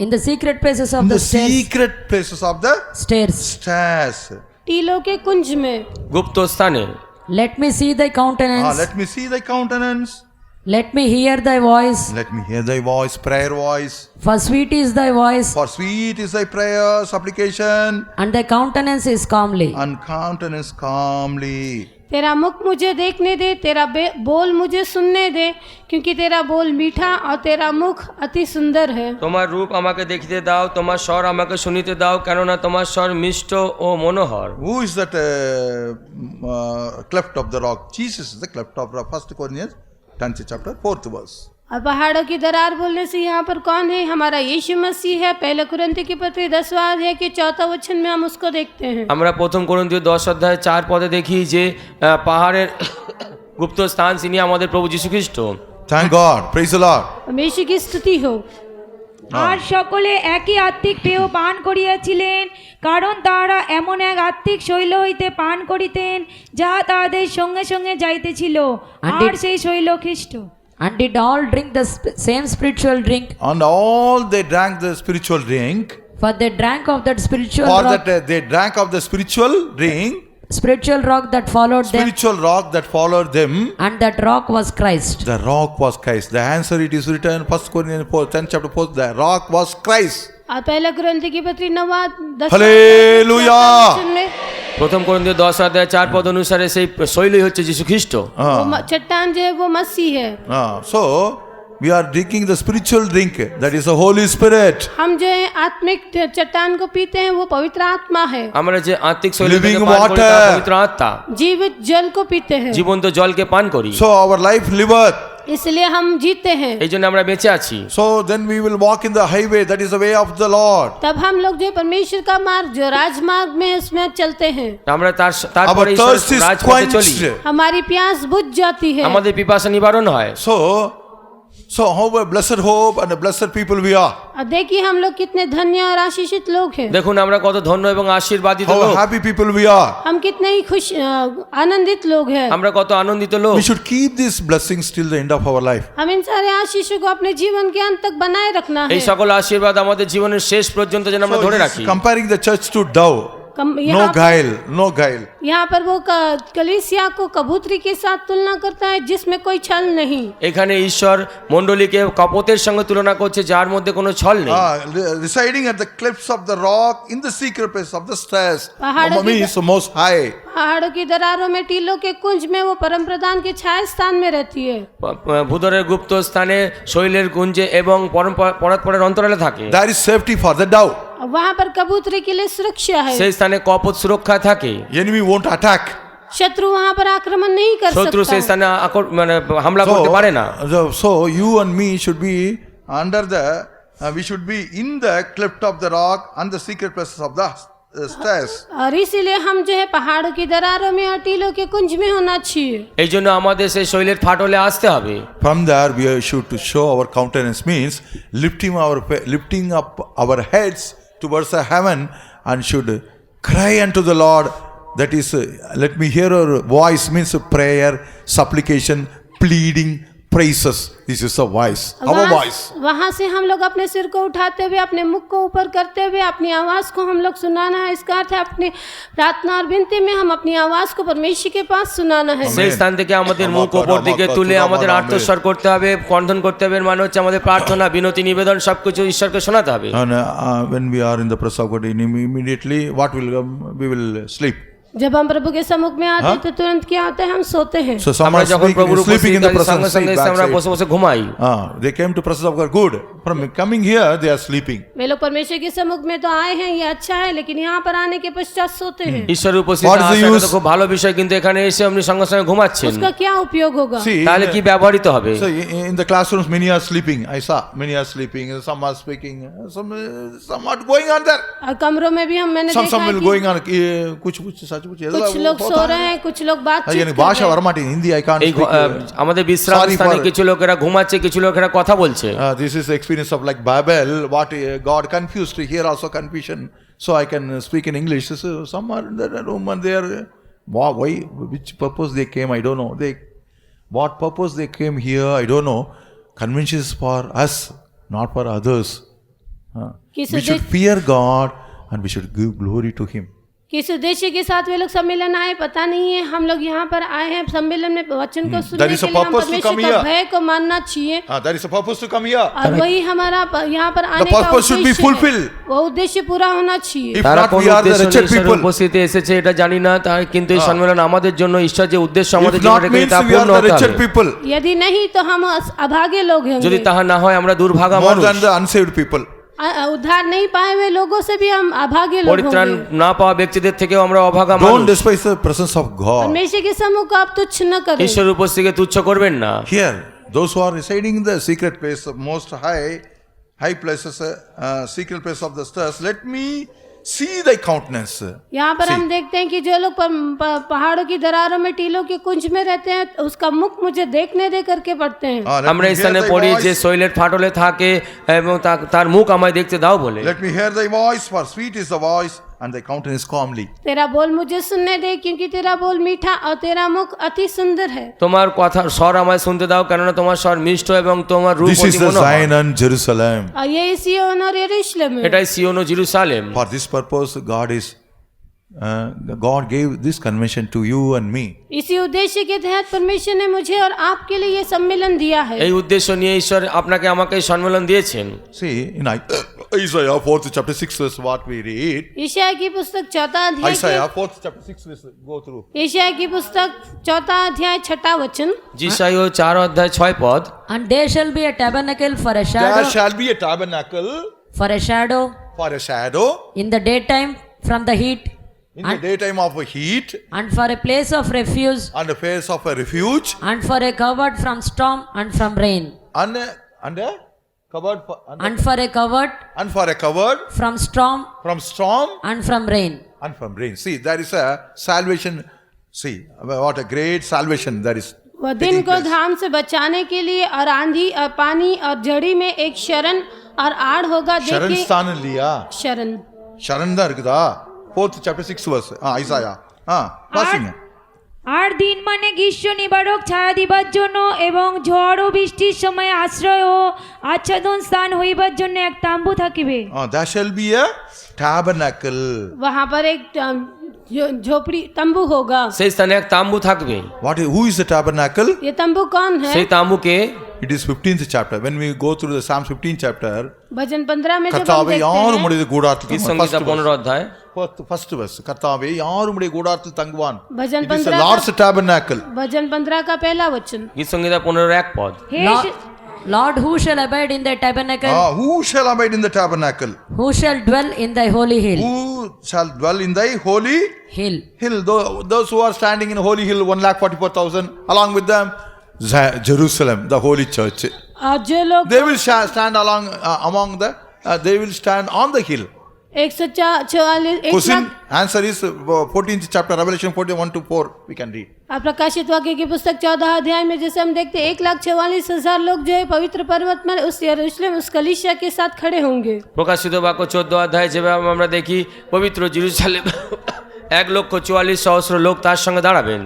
S5: in the secret places of the stairs,
S1: secret places of the
S5: stairs.
S2: टीलों के कुंज में,
S3: গুপ্ত স্থানে।
S5: Let me see thy countenance.
S1: Let me see thy countenance.
S5: Let me hear thy voice,
S1: Let me hear thy voice, prayer voice.
S5: for sweet is thy voice,
S1: For sweet is thy prayer, supplication,
S5: and thy countenance is calmly.
S1: and countenance calmly.
S2: तेरा मुख मुझे देखने दे, तेरा बोल मुझे सुनने दे, क्योंकि तेरा बोल मीठा और तेरा मुख अति सुंदर है।
S3: তোমার রূপ আমাকে দেখিতে দাও, তোমার স্বর আমাকে শুনিতে দাও, কেননা তোমার স্বর মিষ্ট ও মনোহর।
S1: Who is that cleft of the rock? Jesus is the cleft of the rock. 1 Corinthians 10th chapter 4th verse.
S2: और पहाड़ों की दरार बोलने से यहाँ पर कौन है? हमारा यीशु मसीह है। पहले कुरिन्थियों की पत्री 10वां अध्याय के 4 वचन में हम उसको देखते हैं।
S3: আমরা প্রথম করন্থীয় 10 অধ্যায় 4 পদে দেখি যে পাহাড়ের গুপ্ত স্থান তিনি আমাদের প্রভু যীশু খ্রিস্ট।
S1: Thank God. Praise the Lord.
S2: परमेश्वर की स्तुति हो।
S4: আর সকলে একই আত্মিক পেয় পান করিয়াছিলেন, কারণ তাহারা এমন এক আত্মিক শৈল হইতে পান করিতেন যাহা তাহাদের সঙ্গে সঙ্গে যাইতেছিল, আর সেই শৈল খ্রিস্ট।
S5: And did all drink the same spiritual drink?
S1: And all they drank the spiritual drink.
S5: For they drank of that spiritual
S1: For
S5: rock,
S1: that they drank of the spiritual drink,
S5: spiritual rock that followed them,
S1: spiritual rock that followed them.
S5: and that rock was Christ.
S1: The rock was Christ. The answer it is written 1 Corinthians 10th chapter 4. The rock was Christ.
S2: और पहले कुरिन्थियों की पत्री 9वां 10वां
S1: hallelujah.
S2: वचन में
S3: প্রথম করন্থীয় 10 অধ্যায় 4 পদ অনুসারে সেই শৈলই হচ্ছে যীশু খ্রিস্ট।
S2: वो चट्टान जो है वो मसीह है।
S1: So we are drinking the spiritual drink, that is the Holy Spirit.
S2: हम जो है आत्मिक चट्टान को पीते हैं, वो पवित्र आत्मा है।
S3: আমরা যে আত্মিক শৈল
S1: Living
S3: থেকে পান করি তা
S1: water.
S3: পবিত্র আত্মা,
S2: जीवित जल को पीते हैं,
S3: জীবন্ত জলকে পান করি,
S1: So our life liveth.
S2: इसलिए हम जीते हैं।
S3: এই জন্য আমরা বেঁচে আছি।
S1: So then we will walk in the highway, that is the way of the Lord.
S2: तब हम लोग जो परमेश्वर का मार्ग जो राजमार्ग में है उसमें चलते हैं।
S3: আমরা
S1: Our
S3: তারপরে
S1: thirst is
S3: রাজপথে চলি,
S1: quenched.
S2: हमारी प्यास बुझ जाती है।
S3: আমাদের পিপাসা নিবারণ হয়।
S1: So how a blessed hope and a blessed people we are.
S2: और देखिए हम लोग कितने धन्य और आशीषित लोग हैं।
S3: দেখুন আমরা কত ধন্য এবং আশীর্বাদিত
S1: How
S3: লোক,
S1: happy people we are.
S2: हम कितने ही खुश आनंदित लोग हैं।
S3: আমরা কত আনন্দিত লোক।
S1: We should keep these blessings till the end of our life.
S2: हम इन सारे आशीषों को अपने जीवन के अंत तक बनाए रखना है।
S3: এই সকল আশীর্বাদ আমাদের জীবনের শেষ পর্যন্ত যেন আমরা ধরে
S1: he's
S3: রাখি।
S1: comparing the church to dove. No
S2: यहाँ
S1: guile, no guile.
S2: यहाँ पर वो कलीसिया को कबूतरी के साथ तुलना करता है जिसमें कोई छल नहीं।
S3: এখানে ঈশ্বর মণ্ডলীকে কপতের সঙ্গে তুলনা করছে যার মধ্যে কোনো ছল নেই।
S1: Residing at the cliffs of the rock in the secret place of the stairs.
S2: पहाड़ों की
S1: Means most high.
S2: पहाड़ों की दरारों में टीलों के कुंज में वो परम प्रधान के छाया स्थान में रहती है।
S3: ভূদরের গুপ্ত স্থানে শৈলের কুঞ্জে এবং পরাৎপরের অন্তরালে থাকে।
S1: There is safety for the dove.
S2: वहाँ पर कबूतरी के लिए सुरक्षा है।
S3: সেই স্থানে কপত সুরক্ষা থাকে।
S1: Enemy won't attack.
S2: शत्रु वहाँ पर आक्रमण नहीं कर
S3: শত্রু সেই
S2: सकता।
S3: স্থানে মানে হামলা করতে পারে না।
S1: So you and me should be under the, we should be in the cleft of the rock and the secret places of the stairs.
S2: और इसीलिए हम जो है पहाड़ों की दरारों में और टीलों के कुंज में होना चाहिए।
S3: এই জন্য আমাদের সেই শৈলের ফাটলে আসতে হবে।
S1: From there we should to show our countenance means lifting up our heads towards the heaven and should cry unto the Lord. That is, let me hear your voice means prayer, supplication, pleading, praises. This is a voice, our voice.
S2: वहाँ से हम लोग अपने सिर को उठाते हुए अपने मुख को ऊपर करते हुए अपनी आवाज़ को हम लोग सुनाना है। इसका अर्थ है अपनी प्रार्थना और विनती में हम अपनी आवाज़ को परमेश्वर के पास सुनाना है।
S3: সেই স্থান থেকে আমাদের মুখ ওপর দিকে তুলে আমাদের আর্তস্বর করতে হবে, কণ্ঠন করতে হবে। মানে হচ্ছে আমাদের প্রার্থনা, বিনতি, নিবেদন সবকিছু ঈশ্বরকে শোনাতে হবে।
S1: And when we are in the presence of God, immediately what will come? We will sleep.
S2: जब हम प्रभु के सम्मुख में आते हैं तो तुरंत क्या होता है? हम सोते हैं।
S1: So some
S3: আমরা
S1: are
S3: যখন প্রভুর
S1: sleeping in the
S3: উপস্থিতির সঙ্গে
S1: presence.
S3: সঙ্গে
S1: Sleep
S3: আমরা বসে
S1: backside.
S3: বসে ঘুমাই।
S1: They came to presence of God. Good. From coming here, they are sleeping.
S2: वे लोग परमेश्वर के सम्मुख में तो आए हैं, ये अच्छा है, लेकिन यहाँ पर आने के पश्चात सोते हैं।
S3: ঈশ্বরের উপস্থিতি
S1: What is the
S3: আসাটা
S1: use?
S3: তো খুব ভালো বিষয়, কিন্তু এখানে এসে আপনি সঙ্গে সঙ্গে ঘুমাচ্ছেন।
S2: उसका क्या उपयोग होगा?
S1: See,
S3: তাহলে কি ব্যবহৃত হবে?
S1: so in the classrooms, many are sleeping. I saw many are sleeping. Some are speaking. Some are going on there.
S2: और कमरों में भी मैंने
S1: Some
S2: देखा है
S1: will
S2: कि
S1: going on. कुछ सच कुछ
S2: कुछ लोग सो रहे हैं, कुछ लोग बातचीत
S1: यानी
S2: कर
S1: भाषा
S2: रहे हैं।
S1: वरमाटी हिंदी I can't
S3: এই
S1: speak.
S3: আমাদের বিশ্রাম
S1: Sorry
S3: স্থানে
S1: for-
S3: কিছু লোকেরা ঘুমাচ্ছে, কিছু লোকেরা কথা বলছে।
S1: This is the experience of like Babel. What God confused. Here also confusion. So I can speak in English. So some are in the room and they are. Why? Which purpose they came? I don't know. What purpose they came here? I don't know. Convention is for us, not for others.
S2: किस
S1: We should
S2: उद्देश्य
S1: fear God and we should give glory to Him.
S2: किस उद्देश्य के साथ वे लोग सम्मेलन आए पता नहीं है। हम लोग यहाँ पर आए हैं सम्मेलन में वचन को सुनने
S1: There is a
S2: के लिए। हम
S1: purpose to
S2: परमेश्वर
S1: come
S2: का
S1: here.
S2: भय को मानना चाहिए
S1: There is a purpose to come here.
S2: और वही हमारा यहाँ पर आने का
S1: purpose should be
S2: उद्देश्य है।
S1: fulfilled.
S2: वो उद्देश्य पूरा होना चाहिए।
S1: If
S3: তারা
S1: not,
S3: কোন
S1: we are the
S3: উদ্দেশ্য নিয়ে
S1: wretched
S3: ঈশ্বরের
S1: people.
S3: উপস্থিতি এসেছে এটা জানি না, তার কিন্তু এই সম্মেলন আমাদের জন্য ঈশ্বর যে উদ্দেশ্য আমাদের
S1: If
S3: জন্য
S1: not,
S3: রেখেছে
S1: means
S3: তা
S1: we are
S3: পূর্ণ
S1: the
S3: হতে
S1: wretched
S3: হবে।
S1: people.
S2: यदि नहीं तो हम अभागे लोग
S3: যদি
S2: होंगे।
S3: তাহা না হয় আমরা দুর্ভাগা
S1: More
S3: মানুষ।
S1: than the unsaved people.
S2: उद्धार नहीं पाए हुए लोगों से भी हम अभागे लोग
S3: পরিত্রাণ
S2: होंगे।
S3: না পাওয়া ব্যক্তিদের থেকেও আমরা অভাগা
S1: Don't
S3: মানুষ।
S1: despise the presence of God.
S2: परमेश्वर के सम्मुख को आप तुच्छ न करें।
S3: ঈশ্বরের উপস্থিতিকে তুচ্ছ করবেন না।
S1: Here, those who are residing in the secret place, most high places, secret place of the stars, let me see thy countenance.
S2: यहाँ पर
S1: See.
S2: हम देखते हैं कि जो लोग पहाड़ों की दरारों में टीलों के कुंज में रहते हैं उसका मुख मुझे देखने दे करके पढ़ते हैं।
S1: Let
S3: আমরা
S1: me
S3: এই
S1: hear
S3: স্থানে
S1: thy
S3: পড়ি যে
S1: voice.
S3: শৈলের ফাটলে থাকে এবং তার মুখ আমায় দেখতে দাও বলে।
S1: Let me hear thy voice, for sweet is the voice, and thy countenance comely.
S2: तेरा बोल मुझे सुनने दे क्योंकि तेरा बोल मीठा और तेरा मुख अति सुंदर है।
S3: তোমার কথার স্বর আমায় শুনতে দাও, কেননা তোমার স্বর মিষ্ট এবং তোমার রূপ
S1: This is
S3: অতি
S1: the
S3: Manohar.
S1: Zion and Jerusalem.
S2: और ये सिय्योन और यरूशलेम है।
S3: এটাই সিওন ও Jerusalem.
S1: For this purpose, God gave this convention to you and me.
S2: इसी उद्देश्य के तहत परमेश्वर ने मुझे और आपके लिए ये सम्मेलन दिया है।
S3: এই উদ্দেশ্য নিয়ে ঈশ্বর আপনাকে আমাকে এই সম্মেলন দিয়েছেন।
S1: See, in Isaiah 4th chapter 6 verse, what we read.
S2: यशायाह की पुस्तक 4 अध्याय
S1: Isaiah 4th chapter 6 verse, go through.
S2: यशायाह की पुस्तक 4 अध्याय 6 वचन।
S3: যিশাইও 4 অধ্যায় 6 পদ।
S5: And there shall be a tabernacle for a
S1: There
S5: shadow,
S1: shall be a tabernacle
S5: for a shadow
S1: for a shadow
S5: in the daytime from the heat,
S1: in the daytime of a heat,
S5: and for a place of refuge,
S1: and a place of a refuge,
S5: and for a covert from storm and from rain,
S1: and a covered for,
S5: and for a covert
S1: and for a covered
S5: from storm
S1: from storm
S5: and from rain.
S1: and from rain. See, there is a salvation. See, what a great salvation there is.
S2: वह दिन को धाम से बचाने के लिए और आंधी और पानी और जड़ी में एक शरण और आड़ होगा।
S1: Sharan
S2: देखिए
S1: sthan இல்லையா?
S2: शरण
S1: Sharan தான் இருக்குதா? 4th chapter 6 verse. Isaiah. Passing.
S4: আর দিন মানে গ্রীষ্ম নিবারক ছায়া দিবার জন্য এবং ঝড় ও বৃষ্টির সময় আশ্রয় ও আচ্ছাদন স্থান হইবার জন্য এক তাম্বু থাকিবে।
S1: There shall be a tabernacle.
S2: वहाँ पर एक झोपड़ी तंबू होगा।
S3: সেই স্থানে এক তাম্বু থাকবে।
S1: Who is the tabernacle?
S2: ये तंबू कौन है?
S3: সেই তাম্বুকে
S1: It is 15th chapter. When we go through the Psalm 15th chapter,
S2: भजन 15 में जब हम
S1: கர்த்தாவே
S2: देखते
S1: யாரும்
S2: हैं
S1: உம்முடைய கூடாரத்தில்
S3: গীত
S1: தங்குவான்.
S3: সংহিতা 15 অধ্যায়।
S1: First verse. கர்த்தாவே யாரும் உம்முடைய கூடாரத்தில் தங்குவான்.
S2: भजन
S1: It is the
S2: 15
S1: Lord's tabernacle.
S2: भजन 15 का पहला वचन।
S3: গীত সংহিতা 15 1 পদ।
S4: হে
S5: Lord, who shall abide in thy tabernacle?
S1: Who shall abide in the tabernacle?
S5: Who shall dwell in thy holy hill?
S1: Who shall dwell in thy holy
S5: Hill.
S1: hill? Those who are standing in holy hill, 1,44,000, along with them, Jerusalem, the holy church.
S2: और जो लोग
S1: They will stand along among the. They will stand on the hill.
S2: 144
S1: Question answer is 14th chapter, Revelation 41 to 4. We can read.
S2: प्रकाशित वाक्य की पुस्तक 14 अध्याय में जैसे हम देखते हैं 1,44,000 लोग जो है पवित्र पर्वत में उस यरूशलेम उस कलीसिया के साथ खड़े होंगे।
S3: প্রকাশিত বাক্য 14 অধ্যায় যেভাবে আমরা দেখি পবিত্র জেরুজালেম 1,44,000 লোক তার সঙ্গে দাঁড়াবেন।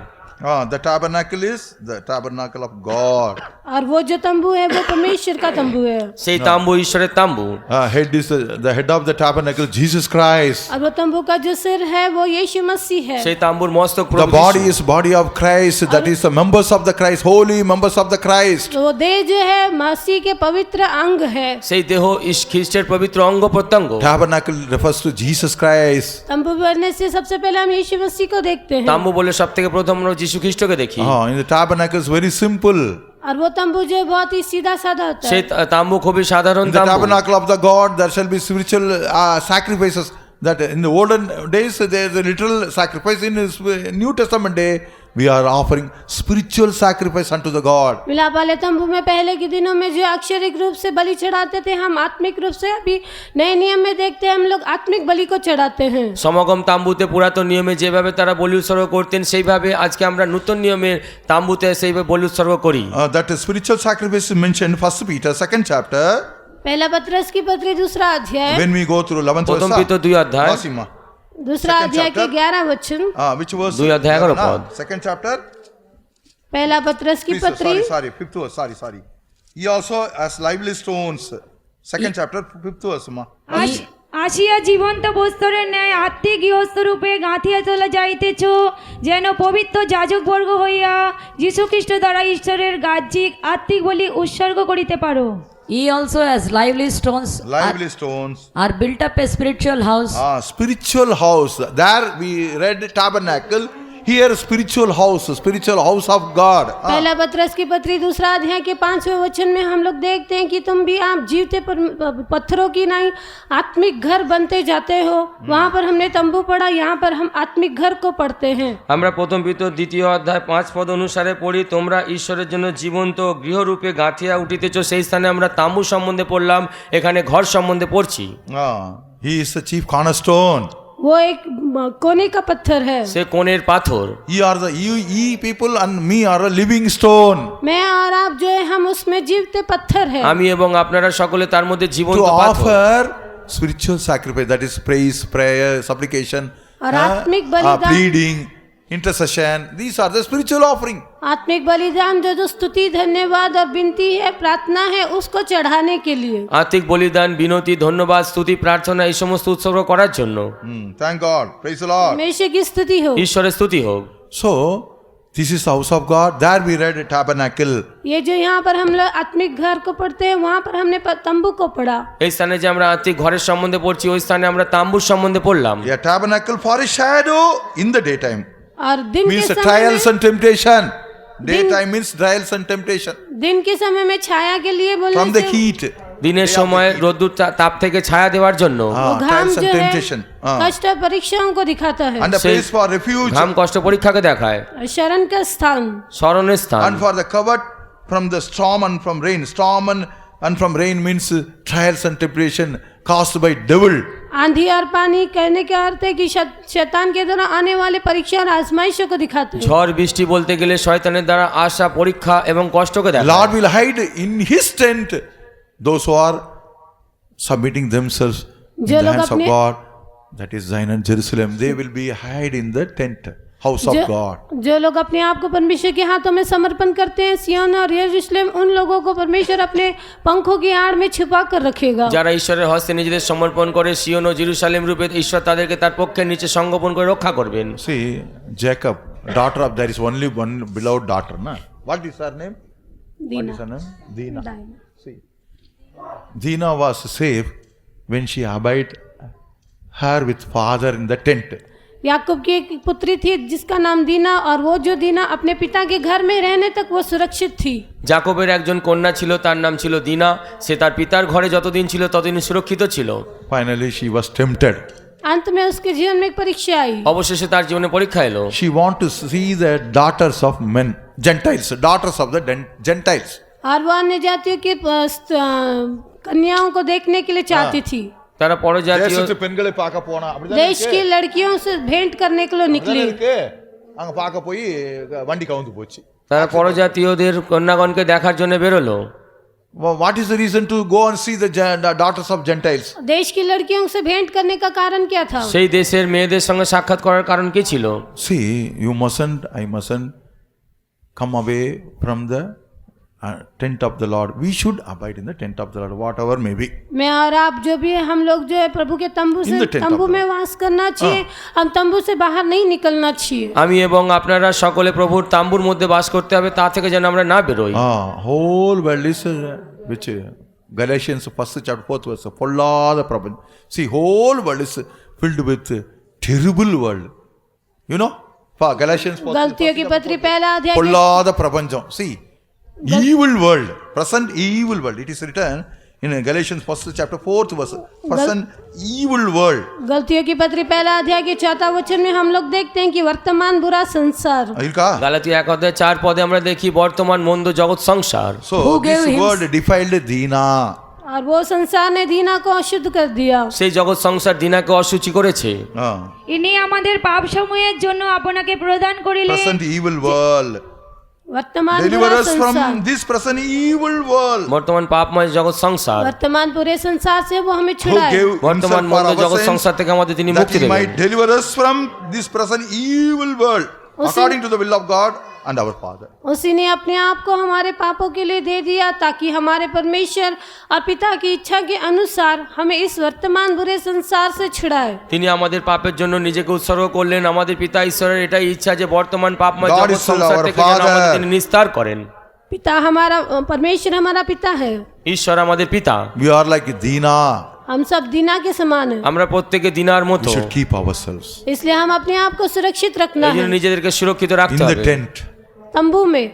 S1: The tabernacle is the tabernacle of God.
S2: और वो जो तंबू है वो परमेश्वर का तंबू है।
S3: সেই তাম্বু ঈশ্বরের তাম্বু।
S1: Head is the head of the tabernacle, Jesus Christ.
S2: और वो तंबू का जो सिर है वो यीशु मसीह है।
S3: সেই তাম্বুর মস্তক
S1: The
S3: প্রভু
S1: body
S3: যীশু।
S1: is body of Christ. That is the members of the Christ, holy members of the Christ.
S2: तो वो देह जो है मसीह के पवित्र अंग है।
S3: সেই দেহ খ্রিস্টের পবিত্র অঙ্গ প্রত্যঙ্গ।
S1: Tabernacle refers to Jesus Christ.
S2: तंबू बनने से सबसे पहले हम यीशु मसीह को देखते हैं।
S3: তাম্বু বলে সবথেকে প্রথম আমরা যীশু খ্রিস্টকে দেখি।
S1: In the tabernacle is very simple.
S2: और वो तंबू जो है बहुत ही सीधा साधा होता
S3: সেই
S2: है।
S3: তাম্বু খুবই সাধারণ
S1: In the
S3: তাম্বু।
S1: tabernacle of the God, there shall be spiritual sacrifices. That in the olden days, there is a literal sacrifice. In the New Testament day, we are offering spiritual sacrifice unto the God.
S2: मिलाप वाले तंबू में पहले के दिनों में जो अक्षरिक रूप से बलि चढ़ाते थे हम आत्मिक रूप से अभी नए नियम में देखते हैं हम लोग आत्मिक बलि को चढ़ाते हैं।
S3: সমাগম তাম্বুতে পুরাতন নিয়মে যেভাবে তারা বলি উৎসর্গ করতেন সেইভাবে আজকে আমরা নতুন নিয়মের তাম্বুতে সেইভাবে বলি উৎসর্গ করি।
S1: That spiritual sacrifice is mentioned in 1 Peter 2nd chapter.
S2: पहला पत्रस की पत्री 2 अध्याय
S1: When we go through 11th
S3: প্রথম
S1: verse.
S3: পিতর 2 অধ্যায়।
S1: Wasima.
S2: 2
S1: Second
S2: अध्याय के
S1: chapter.
S2: 11 वचन।
S1: Which verse?
S3: 2 অধ্যায় 11 পদ।
S1: Second chapter.
S2: पहला पत्रस की
S1: Please,
S2: पत्री
S1: sorry, 5th verse, sorry. He also as lively stones. Second chapter, 5th verse, ma.
S4: আসিয়া জীবন্ত বস্ত্রের ন্যায় আত্মিক গৃহস্থরূপে গাঁথিয়া তোলা যাইতেছ, যেন পবিত্র যাজকবর্গ হইয়া যীশুখ্রিস্ট দ্বারা ঈশ্বরের গাহ্যিক আত্মিক বলি উৎসর্গ করিতে পারো।
S5: Ye also as lively stones
S1: Lively stones.
S5: are built up a spiritual house,
S1: Spiritual house. There we read tabernacle. Here spiritual house of God.
S2: पहला पत्रस की पत्री 2 अध्याय के 5वें वचन में हम लोग देखते हैं कि तुम भी आप जीवते पत्थरों की नहीं आत्मिक घर बनते जाते हो। वहाँ पर हमने तंबू पढ़ा, यहाँ पर हम आत्मिक घर को पढ़ते हैं।
S3: আমরা প্রথম পিতর 2 অধ্যায় 5 পদ অনুসারে পড়ি, তোমরা ঈশ্বরের জন্য জীবন্ত গৃহরূপে গাঁথিয়া উঠিতেছ। সেই স্থানে আমরা তাম্বু সম্বন্ধে পড়লাম, এখানে ঘর সম্বন্ধে পড়ছি।
S1: He is the chief cornerstone.
S2: वो एक कोने का पत्थर है।
S3: সে কোণের পাথর।
S1: Ye people and me are a living stone.
S2: मैं और आप जो है हम उसमें जीवते पत्थर है।
S3: আমি এবং আপনারা সকলে তার মধ্যে
S1: To
S3: জীবন্ত পাথর।
S1: offer spiritual sacrifice, that is praise, prayer, supplication,
S2: और आत्मिक बलिदान-
S1: pleading, intercession. These are the spiritual offering.
S2: आत्मिक बलिदान जो स्तुति, धन्यवाद और विनती है, प्रार्थना है, उसको चढ़ाने के लिए।
S3: আত্মিক বলিদান, বিনতি, ধন্যবাদ, স্তুতি, প্রার্থনা এই সমস্ত উৎসর্গ করার জন্য।
S1: Thank God. Praise the Lord.
S2: हमेशा की स्तुति हो।
S3: ঈশ্বরের স্তুতি হোক।
S1: So, this is the house of God. There we read tabernacle.
S2: ये जो यहाँ पर हम लोग आत्मिक घर को पढ़ते हैं, वहाँ पर हमने तंबू को पढ़ा।
S3: এই স্থানে যে আমরা আত্মিক ঘরের সম্বন্ধে পড়ছি, ওই স্থানে আমরা তাম্বুর সম্বন্ধে পড়লাম।
S1: A tabernacle for a shadow in the daytime.
S2: और दिन के
S1: Means
S2: समय
S1: trials
S2: में,
S1: and temptation. Daytime means trials and temptation.
S2: दिन के समय में छाया के लिए बोलने
S1: From the
S2: से
S1: heat.
S3: দিনের সময় রোদ্দুর তাপ থেকে ছায়া দেওয়ার জন্য,
S2: वो घाम
S1: Trials and
S2: जो है
S1: temptation.
S2: कष्ट और परीक्षाओं को दिखाता है।
S1: And a place for refuge.
S3: ঘাম কষ্ট পরীক্ষাকে দেখায়,
S2: शरण का स्थान।
S3: শরণের স্থান।
S1: And for the cover from the storm and from rain. Storm and from rain means trials and temptation caused by devil.
S2: आंधी और पानी कहने का अर्थ है कि शैतान के द्वारा आने वाले परीक्षा और आजमाइशों को दिखाते हैं।
S3: ঝড় বৃষ্টি বলতে গেলে শয়তানের দ্বারা আসা পরীক্ষা এবং কষ্টকে দেখায়।
S1: Lord will hide in his tent those who are submitting themselves in
S2: जो
S1: the
S2: लोग
S1: hands of
S2: अपने-
S1: God. That is Zion and Jerusalem. They will be hide in the tent, house of God.
S2: जो लोग अपने आप को परमेश्वर के हाथों में समर्पण करते हैं, सिय्योन और यरूशलेम, उन लोगों को परमेश्वर अपने पंखों की आड़ में छुपा कर रखेगा।
S3: যারা ঈশ্বরের হস্তে নিজেদের সমর্পণ করে সিয়ন ও জেরুসালেম রূপে, ঈশ্বর তাদেরকে তার পক্ষের নিচে সংগোপন করে রক্ষা করবেন।
S1: See, Jacob, daughter of, there is only one beloved daughter, na? What is her name? What
S2: Dina.
S1: is her name? Dina.
S2: दाइना।
S1: See, Dina was safe when she abide her with father in the tent.
S2: याकूब की एक पुत्री थी जिसका नाम दीना, और वो जो दीना अपने पिता के घर में रहने तक वो सुरक्षित थी।
S3: জাকবের একজন কন্যা ছিল, তার নাম ছিল দিনা। সে তার পিতার ঘরে যতদিন ছিল ততদিন সুরক্ষিত ছিল।
S1: Finally, she was tempted.
S2: अंत में उसके जीवन में एक परीक्षा आई।
S3: অবশেষে তার জীবনে পরীক্ষা এলো।
S1: She want to see the daughters of men, Gentiles, daughters of the Gentiles.
S2: और वो अन्य जातियों की कन्याओं को देखने के लिए चाहती थी।
S3: তারা পরজাতীয়
S1: தேசத்து பெண்களை பார்க்க போனா அப்படிதான்
S2: देश की लड़कियों से भेंट करने के लिए निकली।
S1: இருக்கு அங்க பார்க்க போய் வண்டி கவுந்து போச்சு.
S3: তারা পরজাতীয়দের কন্যাগণকে দেখার জন্য বেরোলো।
S1: What is the reason to go and see the daughters of Gentiles?
S2: देश की लड़कियों से भेंट करने का कारण क्या था?
S3: সেই দেশের মেয়েদের সঙ্গে সাক্ষাৎ করার কারণ কি ছিল?
S1: See, you mustn't, I mustn't come away from the tent of the Lord. We should abide in the tent of the Lord, whatever may be.
S2: मैं और आप जो भी है, हम लोग जो है प्रभु के तंबू
S1: In the
S2: से
S1: tent
S2: तंबू
S1: of the
S2: में वास करना चाहिए। हम तंबू से बाहर नहीं निकलना चाहिए।
S3: আমি এবং আপনারা সকলে প্রভুর তাম্বুর মধ্যে বাস করতে হবে, তা থেকে যেন আমরা না বেরোই।
S1: Whole world is which Galatians 1st chapter 4th verse, பொல்லாத பிரபஞ்சம். See, whole world is filled with terrible world. You know? Galatians 4th
S2: गलतियों की पत्री पहला अध्याय के-
S1: பொல்லாத பிரபஞ்சம். See, evil world, present evil world. It is written in Galatians 1st chapter 4th verse, present evil world.
S2: गलतियों की पत्री पहला अध्याय के 4 वचन में हम लोग देखते हैं कि वर्तमान बुरा संसार।
S1: இருக்கா?
S3: গালাতিয়া 1 অধ্যায় 4 পদে আমরা দেখি বর্তমান মন্দ জগৎ সংসার।
S1: So
S5: Who
S1: this
S5: gave him-
S1: word defiled Dina.
S2: और वो संसार ने दीना को अशुद्ध कर दिया।
S3: সেই জগৎ সংসার দিনাকে অশুচি করেছে।
S4: ইনি আমাদের পাপ সমূহের জন্য আপনাকে প্রদান করিলেন।
S1: Present evil world.
S2: वर्तमान
S1: Deliver
S2: बुरा
S1: us from
S2: संसार,
S1: this present evil world.
S3: বর্তমান পাপময় জগৎ সংসার,
S2: वर्तमान बुरे संसार से वो हमें
S1: Who
S2: छुड़ाए।
S1: gave
S3: বর্তমান
S1: himself for
S3: মন্দ
S1: our
S3: জগৎ
S1: sins,
S3: সংসার থেকে আমাদের তিনি
S1: that
S3: মুক্তি
S1: he might
S3: দেবেন,
S1: deliver us from this present evil world, according to the will of God and our Father.
S2: उसी ने अपने आप को हमारे पापों के लिए दे दिया ताकि हमारे परमेश्वर और पिता की इच्छा के अनुसार हमें इस वर्तमान बुरे संसार से छुड़ाए।
S3: তিনি আমাদের পাপের জন্য নিজেকে উৎসর্গ করলেন। আমাদের পিতা ঈশ্বরের এটাই ইচ্ছা যে বর্তমান পাপময়
S1: God
S3: জগৎ
S1: is still
S3: সংসার
S1: our
S3: থেকে যেন
S1: Father.
S3: আমাদের তিনি নিস্তার করেন।
S2: पिता हमारा परमेश्वर हमारा पिता है।
S3: ঈশ্বর আমাদের পিতা,
S1: We are like Dina.
S2: हम सब दीना के समान हैं।
S3: আমরা প্রত্যেকে দিনার
S1: We
S3: মতো।
S1: should keep ourselves
S2: इसलिए हम अपने आप को सुरक्षित रखना
S3: এই जন্য
S2: है।
S3: নিজেদেরকে সুরক্ষিত
S1: in
S3: রাখতে
S1: the
S3: হবে।
S1: tent.
S2: तंबू में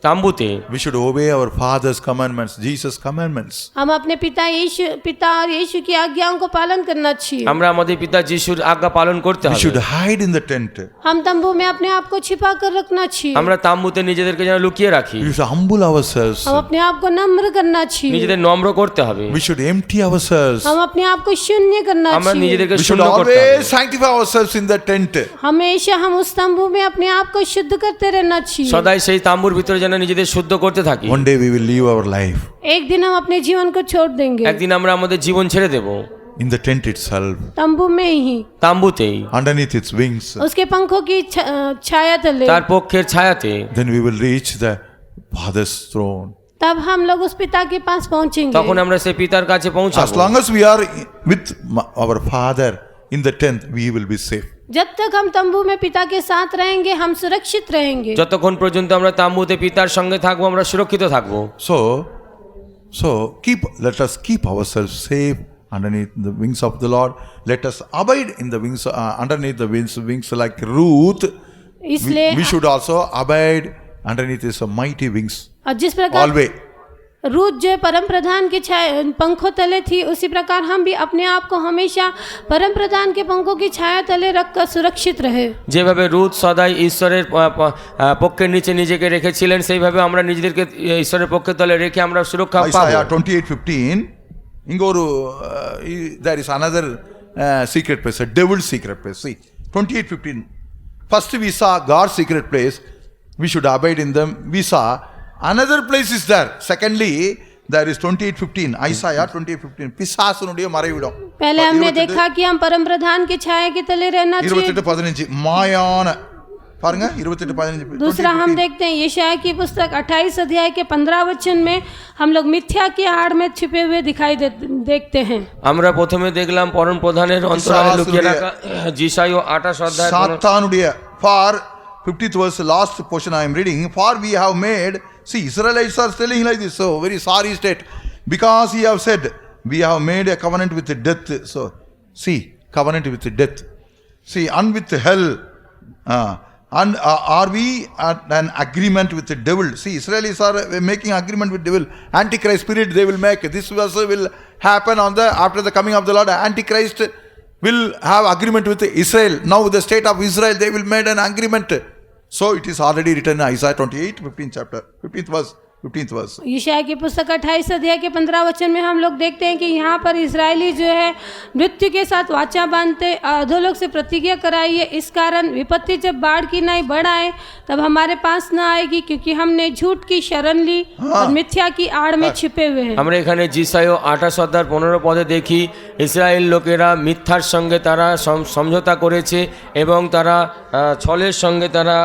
S3: তাম্বুতে
S1: We should obey our Father's commandments, Jesus' commandments.
S2: हम अपने पिता और यीशु की आज्ञाओं को पालन करना चाहिए।
S3: আমরা আমাদের পিতা যিশুর আজ্ঞা পালন করতে
S1: We should
S3: হবে।
S1: hide in the tent.
S2: हम तंबू में अपने आप को छिपा कर रखना चाहिए।
S3: আমরা তাম্বুতে নিজেদেরকে যেন লুকিয়ে রাখি।
S1: We should humble ourselves.
S2: हम अपने आप को नम्र करना चाहिए।
S3: নিজেদের নম্র করতে হবে।
S1: We should empty ourselves.
S2: हम अपने आप को शून्य करना
S3: আমরা
S2: चाहिए।
S3: নিজেদেরকে
S1: We should
S3: শূন্য করতে হবে।
S1: always sanctify ourselves in the tent.
S2: हमेशा हम उस तंबू में अपने आप को शुद्ध करते रहना चाहिए।
S3: সদাই সেই তাম্বুর ভিতরে যেন নিজেদের শুদ্ধ করতে থাকি।
S1: One day we will leave our life
S2: एक दिन हम अपने जीवन को छोड़ देंगे
S3: একদিন আমরা আমাদের জীবন ছেড়ে দেব
S1: in the tent itself,
S2: तंबू में ही,
S3: তাম্বুতেই,
S1: underneath its wings.
S2: उसके पंखों की छाया तले।
S3: তার পক্ষের ছায়াতে।
S1: Then we will reach the Father's throne.
S2: तब हम लोग उस पिता के पास पहुंचेंगे।
S3: তখন আমরা সেই পিতার কাছে
S1: As
S3: পৌঁছাবো।
S1: long as we are with our Father in the tent, we will be safe.
S2: जब तक हम तंबू में पिता के साथ रहेंगे हम सुरक्षित रहेंगे।
S3: যতক্ষণ পর্যন্ত আমরা তাম্বুতে পিতার সঙ্গে থাকবো আমরা সুরক্ষিত থাকবো।
S1: So let us keep ourselves safe underneath the wings of the Lord. Let us abide in the wings, underneath the wings like Ruth.
S2: इसलिए
S1: We should also abide underneath His mighty wings.
S2: और जिस प्रकार
S1: Always.
S2: Ruth जो परम प्रधान के पंखों तले थी, उसी प्रकार हम भी अपने आप को हमेशा परम प्रधान के पंखों की छाया तले रखकर सुरक्षित रहे।
S3: যেভাবে রুথ সদাই ঈশ্বরের পক্ষের নিচে নিজেকে রেখেছিলেন, সেইভাবে আমরা নিজেদেরকে ঈশ্বরের পক্ষের তলে রেখে আমরা সুরক্ষা
S1: Isaiah
S3: পাবো।
S1: 28:15. Ingoru, there is another secret place, a devil's secret place. See, 28:15. First we saw God's secret place. We should abide in them. We saw another place is there. Secondly, there is 28:15. Isaiah 28:15. பிசாசுனுடைய மறைவிடம்.
S2: पहले हमने देखा कि हम परम प्रधान के छाया के तले रहना चाहिए।
S1: 28:15 மாயான பாருங்க 28:15.
S2: दूसरा हम देखते हैं यशायाह की पुस्तक 28 अध्याय के 15 वचन में हम लोग मिथ्या की आड़ में छिपे हुए दिखाई देखते हैं।
S3: আমরা প্রথমে দেখলাম পরম প্রধানের অন্তরালে লুকিয়ে রাখা যিশায়া 28 অধ্যায়।
S1: சாத்தானுடைய for 50th verse, last portion I am reading. For we have made, see, Israelites are telling like this, so very sorry state, because he have said we have made a covenant with death. So see, covenant with death, see, and with hell, and are we at an agreement with the devil? See, Israelis are making agreement with devil. Antichrist spirit they will make. This also will happen on the after the coming of the Lord. Antichrist will have agreement with Israel. Now the state of Israel, they will made an agreement. So it is already written in Isaiah 28, 15th chapter, 15th verse.
S2: यशायाह की पुस्तक 28 अध्याय के 15 वचन में हम लोग देखते हैं कि यहाँ पर इजरायली जो है मृत्यु के साथ वाचा बांधते अधोलोक से प्रतिज्ञा कराई है। इस कारण विपत्ति जब बाढ़ की नाई बढ़ आए तब हमारे पास न आएगी, क्योंकि हमने झूठ की शरण ली और मिथ्या की आड़ में छिपे हुए हैं।
S3: আমরা এখানে যিশায়া 28 অধ্যায় 15 পদে দেখি ইসরায়েল লোকেরা মিথ্যার সঙ্গে তারা সমঝোতা করেছে এবং তারা ছলের সঙ্গে তারা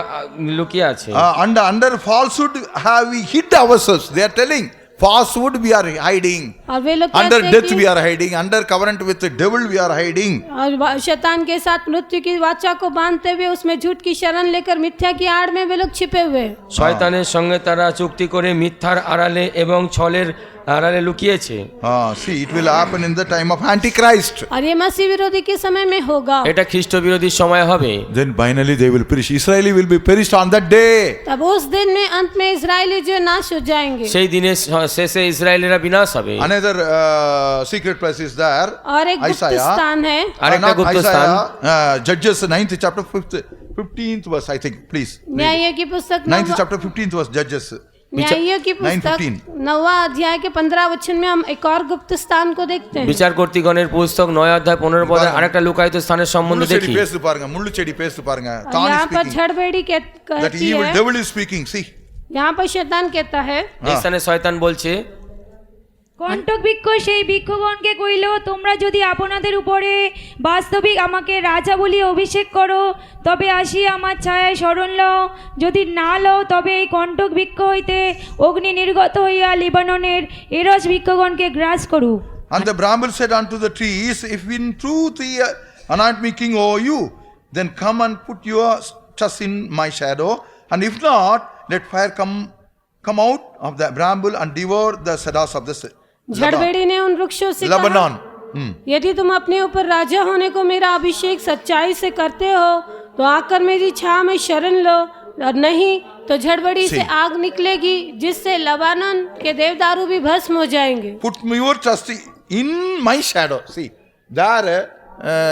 S3: লুকিয়ে আছে।
S1: And under falsehood have we hid ourselves. They are telling falsehood we are hiding.
S2: और वे लोग
S1: Under
S2: कहते हैं
S1: death
S2: कि-
S1: we are hiding. Under covenant with the devil we are hiding.
S2: और शैतान के साथ मृत्यु की वाचा को बांधते हुए उसमें झूठ की शरण लेकर मिथ्या की आड़ में वे लोग छिपे हुए हैं।
S3: শয়তানের সঙ্গে তারা চুক্তি করে মিথ্যার আড়ালে এবং ছলের আড়ালে লুকিয়েছে।
S1: See, it will happen in the time of Antichrist.
S2: और ये मसीह विरोधी के समय में होगा।
S3: এটা খ্রিস্ট বিরোধী সময় হবে।
S1: Then finally they will perish. Israeli will be perished on that day.
S2: तब उस दिन में अंत में इजरायली जो नाश हो जाएंगे।
S3: সেই দিনে শেষে ইসরায়েলেরা বিনাশ হবে।
S1: Another secret place is there.
S2: और एक गुप्त
S1: Isaiah.
S2: स्थान है।
S3: আরেকটা
S1: Not
S3: গুপ্ত
S1: Isaiah,
S3: স্থান।
S1: Judges 9th chapter 15th verse, I think, please.
S2: न्यायियों की पुस्तक
S1: 9th chapter 15th verse, Judges.
S2: न्यायियों की पुस्तक
S1: 9:15
S2: 9वां अध्याय के 15 वचन में हम एक और गुप्त स्थान को देखते हैं।
S3: বিচার কর্তৃগণের পুস্তক 9 অধ্যায় 15 পদে আরেকটা লুকায়িত স্থানের সম্বন্ধে
S1: முள்ளு செடி
S3: দেখি।
S1: பேசுது பாருங்க, முள்ளு செடி பேசுது பாருங்க.
S2: और
S1: Thorn is
S2: यहाँ पर
S1: speaking.
S2: झड़बेड़ी
S1: That
S2: कहती
S1: evil
S2: है,
S1: devil is speaking. See,
S2: यहाँ पर शैतान कहता है,
S3: এই স্থানে শয়তান বলছে
S4: কণ্টক বৃক্ষ সেই বৃক্ষগণকে কইল, তোমরা যদি আপনাদের উপরে বাস্তবিক আমাকে রাজা বলিয়া অভিষেক করো, তবে আসিয়া আমার ছায়ায় শরণ লও। যদি না লও, তবে এই কণ্টক বৃক্ষ হইতে অগ্নি নির্গত হইয়া লিবাননের এরস বৃক্ষগণকে গ্রাস করুক।
S1: And the Brahmin said unto the trees, if in truth ye anoint me king over you, then come and put your trust in my shadow. And if not, let fire come out of the bramble and devour the cedars of the
S2: झड़बेड़ी ने उन वृक्षों से कहा,
S1: Lebanon.
S2: यदि तुम अपने ऊपर राजा होने को मेरा अभिषेक सच्चाई से करते हो तो आकर मेरी छाया में शरण लो, और नहीं तो झड़बड़ी से आग निकलेगी जिससे लबानन के देवदारू भी भस्म हो जाएंगे।
S1: Put your trust in my shadow. See, there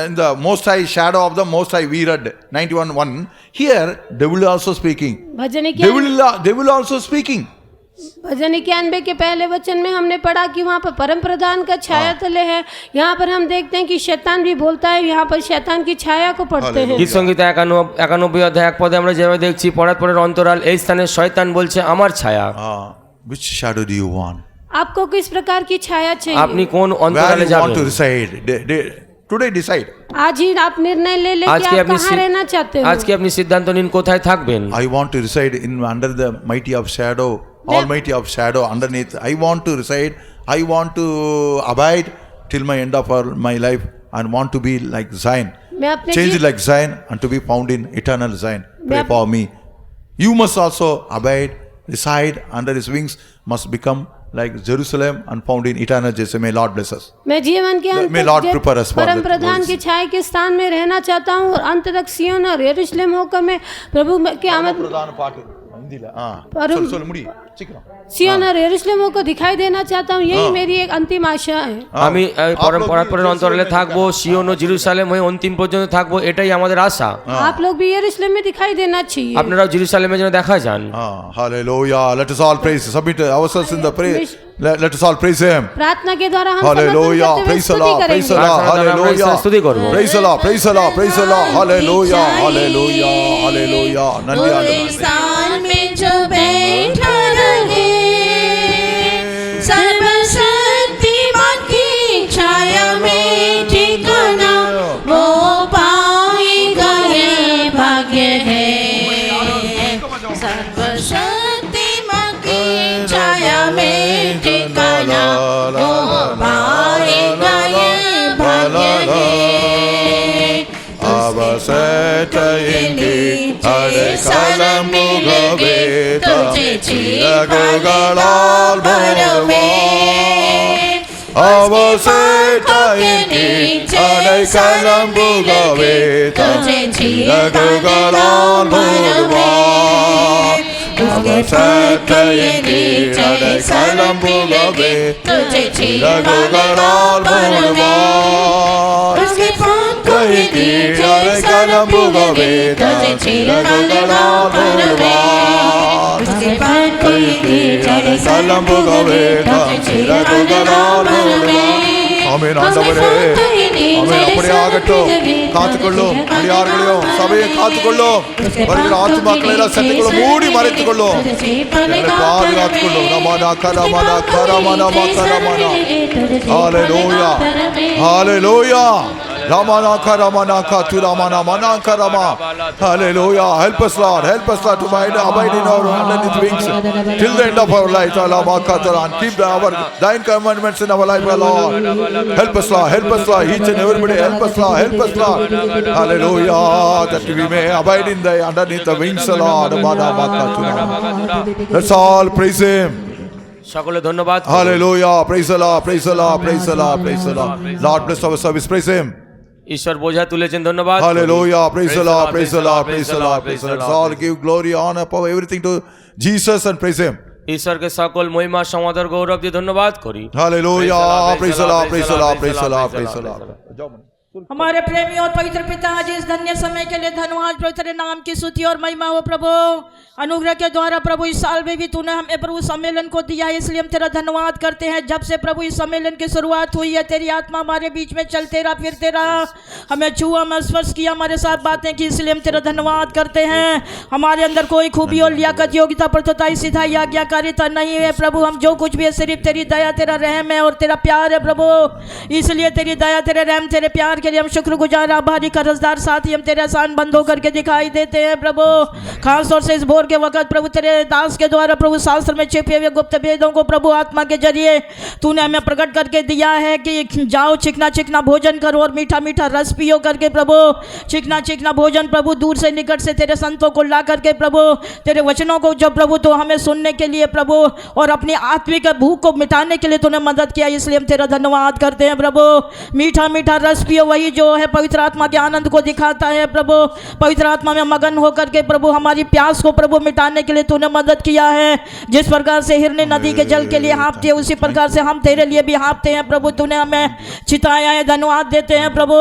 S1: in the Most High shadow of the Most High we read 91:1. Here, devil also speaking.
S2: Bhajan
S1: Devil also speaking.
S2: 91 के पहले वचन में हमने पढ़ा कि वहाँ पर परम प्रधान का छाया तले है। यहाँ पर हम देखते हैं कि शैतान भी बोलता है, यहाँ पर शैतान की छाया को पढ़ते हैं।
S3: গীত সংগীতা 91 অধ্যায় 1 পদে আমরা যেভাবে দেখছি, পড়ার পরের অন্তরাল, এই স্থানে শয়তান বলছে আমার ছায়া।
S1: Which shadow do you want?
S2: आपको किस प्रकार की छाया चाहिए?
S3: আপনি কোন
S1: Where
S3: অন্তরালে
S1: you want to
S3: যাবেন?
S1: reside? Today decide.
S2: आज ही आप निर्णय ले ले कि
S3: আজকে
S2: आप
S3: আপনি
S2: कहाँ रहना चाहते हो।
S3: আজকে আপনি সিদ্ধান্ত নিন কোথায় থাকবেন।
S1: I want to reside in under the mighty of shadow, almighty of shadow underneath. I want to reside. I want to abide till my end of my life and want to be like Zion.
S2: मैं अपने
S1: Change
S2: ji-
S1: like Zion and to be found in eternal Zion. Pray
S2: मैं-
S1: for me. You must also abide, reside under his wings, must become like Jerusalem and found in eternal Jerusalem. May Lord bless us.
S2: मैं जीवन के अंत
S1: May Lord
S2: तक
S1: prepare us for
S2: परम
S1: the
S2: Pradhan
S1: glories.
S2: की छाया के स्थान में रहना चाहता हूँ और अंत तक सियोन और यरूशलेम होकर मैं प्रभु के आमद सियोन और यरूशलेम को दिखाई देना चाहता हूँ। यही मेरी एक अंतिम आशा है।
S3: আমি পরার পরের অন্তরালে থাকবো, সিওন ও জেরুসালেম হয়ে অন্তিম পর্যন্ত থাকবো, এটাই আমাদের আশা।
S2: आप लोग भी यरूशलेम में दिखाई देना चाहिए।
S3: আপনারাও জেরুসালেমে যেন দেখা যান।
S1: Hallelujah. Let us all praise. Submit ourselves in the praise. Let us all praise him.
S2: प्रार्थना के द्वारा हम
S1: Hallelujah.
S2: समर्पण करते हुए
S1: Praise the
S2: स्तुति
S1: Lord. Praise the
S2: करेंगे।
S1: Lord.
S3: प्रार्थना द्वारा
S1: Hallelujah.
S3: আমরা स्तुति করব।
S1: Praise the Lord. Praise the Lord. Praise the Lord. Hallelujah. Hallelujah. Hallelujah. Nandi
S6: पूरे साल में जो बैठा रहे, सर्वशक्तिमान की छाया में ठिकाना, वो पाएगा ये भाग्य है। सर्वशक्तिमान की छाया में ठिकाना, वो पाएगा ये भाग्य है।
S1: അവസേറ്റയെങ്കിൽ അടക്കലം മുഖവേ ചിറകുകളാൽ ഭരമേ അവസേറ്റയെങ്കിൽ അടക്കലം മുഖവേ ചിറകുകളാൽ ഭരമേ അവസേറ്റയെങ്കിൽ അടക്കലം മുഖവേ ചിറകുകളാൽ ഭരമേ ஆமென் ஆண்டவரே, ஆமென். அப்படியே ஆகட்டும். காத்துக்கொள்ளும் அடியார்களையும் சபையை காத்துக்கொள்ளும். வருகிற ஆத்துமாக்களை எல்லாம் சத்துக்களை மூடி மறைத்துக் கொள்ளும். எங்களை பாதுகாத்துக் கொள்ளும். ரமணா கரமணா கரமணா கரமணா. ஹalleluya. ஹalleluya. Ramana karamana katuramana mana karama. Hallelujah. Help us Lord. Help us Lord to abide in our underneath wings till the end of our life. And keep our thine commandments in our life, Lord. Help us Lord. Help us Lord. Each and everybody. Help us Lord. Help us Lord. Hallelujah. That we may abide in the underneath the wings, Lord. Let's all praise him.
S3: সকলে ধন্যবাদ।
S1: Hallelujah. Praise the Lord. Praise the Lord. Praise the Lord. Praise the Lord. Lord bless our service. Praise him.
S3: ঈশ্বর বোঝা তুলেছেন, ধন্যবাদ।
S1: Hallelujah. Praise the Lord. Praise the Lord. Praise the Lord. Praise the Lord. Let's all give glory, honor, power, everything to Jesus and praise him.
S3: ঈশ্বরকে সকল মহিমা সমাদর গৌরব দিয়ে ধন্যবাদ করি।
S1: Hallelujah. Praise the Lord. Praise the Lord. Praise the Lord. Praise the Lord.
S7: हमारे प्रेमी और पवित्र पिता आज इस धन्य समय के लिए धन्यवाद प्रभु तेरे नाम की स्तुति और महिमा हो प्रभु। अनुग्रह के द्वारा प्रभु इस साल में भी तूने हमें प्रभु सम्मेलन को दिया है, इसलिए हम तेरा धन्यवाद करते हैं। जब से प्रभु इस सम्मेलन की शुरुआत हुई है तेरी आत्मा हमारे बीच में चलते रहा, फिरते रहा, हमें छुआ, हमें स्पर्श किया, हमारे साथ बातें की, इसलिए हम तेरा धन्यवाद करते हैं। हमारे अंदर कोई खूबी और लियाकत, योग्यता, प्रतुताई, सिधाई, आज्ञाकारिता नहीं है प्रभु। हम जो कुछ भी है सिर्फ तेरी दया, तेरा रहम है और तेरा प्यार है प्रभु। इसलिए तेरी दया, तेरे रहम, तेरे प्यार के लिए हम शुक्रगुजार, आभारी, कर्जदार साथी हम तेरे आसान बंद होकर के दिखाई देते हैं प्रभु। खास तौर से इस भोर के वक्त प्रभु तेरे दास के द्वारा प्रभु शास्त्र में छिपे हुए गुप्त भेदों को प्रभु आत्मा के जरिए तूने हमें प्रकट करके दिया है कि जाओ चिकना चिकना भोजन करो और मीठा मीठा रस पियो करके प्रभु। चिकना चिकना भोजन प्रभु दूर से निकट से तेरे संतों को ला करके प्रभु तेरे वचनों को जो प्रभु तो हमें सुनने के लिए प्रभु और अपनी आत्मिक भूख को मिटाने के लिए तूने मदद किया, इसलिए हम तेरा धन्यवाद करते हैं प्रभु। मीठा मीठा रस पियो, वही जो है पवित्र आत्मा के आनंद को दिखाता है प्रभु। पवित्र आत्मा में मगन होकर के प्रभु हमारी प्यास को प्रभु मिटाने के लिए तूने मदद किया है। जिस प्रकार से हिरनी नदी के जल के लिए हाँफती है उसी प्रकार से हम तेरे लिए भी हाँफते हैं प्रभु। तूने हमें चिताया है, धन्यवाद देते हैं प्रभु।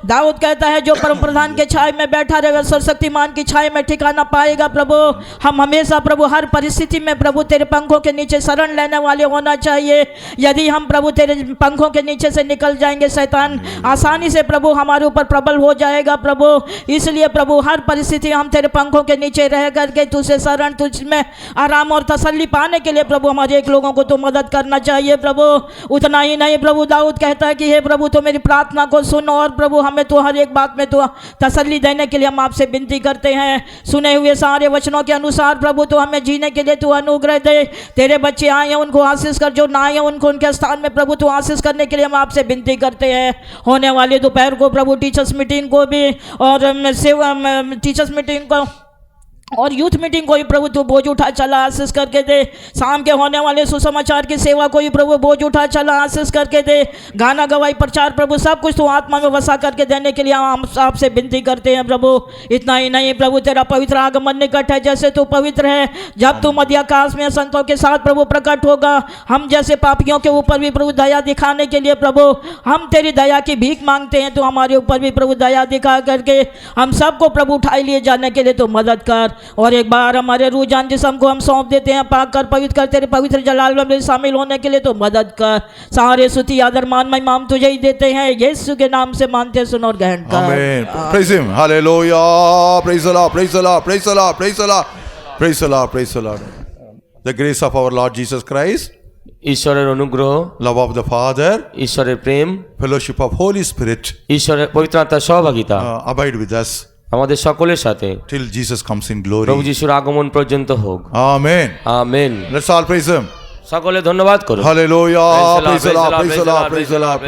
S7: दाऊद कहता है जो परम प्रधान के छाए में बैठा रहे सर्वशक्तिमान की छाए में ठिकाना पाएगा प्रभु। हम हमेशा प्रभु हर परिस्थिति में प्रभु तेरे पंखों के नीचे शरण लेने वाले होना चाहिए। यदि हम प्रभु तेरे पंखों के नीचे से निकल जाएंगे शैतान आसानी से प्रभु हमारे ऊपर प्रबल हो जाएगा प्रभु। इसलिए प्रभु हर परिस्थिति में हम तेरे पंखों के नीचे रह करके तुझसे शरण, तुझ में आराम और तसल्ली पाने के लिए प्रभु हमारे एक लोगों को तो मदद करना चाहिए प्रभु। उतना ही नहीं प्रभु, दाऊद कहता है कि हे प्रभु तो मेरी प्रार्थना को सुन और प्रभु हमें तो हर एक बात में तो तसल्ली देने के लिए हम आपसे विनती करते हैं। सुने हुए सारे वचनों के अनुसार प्रभु तो हमें जीने के लिए तू अनुग्रह दे। तेरे बच्चे आए हैं उनको आशीष कर, जो ना आए हैं उनको उनके स्थान में प्रभु तो आशीष करने के लिए हम आपसे विनती करते हैं। होने वाले दोपहर को प्रभु टीचर्स मीटिंग को भी और टीचर्स मीटिंग को और यूथ मीटिंग को ही प्रभु तू बोझ उठा चला आशीष करके दे। शाम के होने वाले सुसमाचार की सेवा को ही प्रभु बोझ उठा चला आशीष करके दे। गाना गवाई प्रचार प्रभु सब कुछ तू आत्मा में वसा करके देने के लिए हम आपसे विनती करते हैं प्रभु। इतना ही नहीं प्रभु तेरा पवित्र आगमन निकट है, जैसे तू पवित्र है जब तू मध्य आकाश में संतों के साथ प्रभु प्रकट होगा। हम जैसे पापियों के ऊपर भी प्रभु दया दिखाने के लिए प्रभु हम तेरी दया की भीख मांगते हैं। तो हमारे ऊपर भी प्रभु दया दिखा करके हम सबको प्रभु उठाए लिए जाने के लिए तो मदद कर। और एक बार हमारे रूझान जिस्म को हम सौंप देते हैं, पाक कर पवित्र कर तेरे पवित्र जलाल में शामिल होने के लिए तो मदद कर। सारे स्तुति आदर मान महिमा हम तुझे ही देते हैं, यीशु के नाम से मानते सुन और ग्रहण कर।
S1: Amen. Praise him. Hallelujah. Praise the Lord. Praise the Lord. Praise the Lord. Praise the Lord. Praise the Lord. Praise the Lord. The grace of our Lord Jesus Christ,
S3: ঈশ্বরের অনুগ্রহ,
S1: love of the Father,
S3: ঈশ্বরের প্রেম,
S1: fellowship of Holy Spirit
S3: ঈশ্বরের পবিত্র আত্মার সহভাগিতা
S1: abide with us
S3: আমাদের সকলের সাথে
S1: till Jesus comes in
S3: প্রভু
S1: glory.
S3: যিশুর আগমন পর্যন্ত হোক।
S1: Amen.
S3: Amen.
S1: Let's all praise him.
S3: সকলে ধন্যবাদ করুন।
S1: Hallelujah.
S3: Praise the Lord,
S1: Praise the Lord. Praise the Lord. Praise the Lord.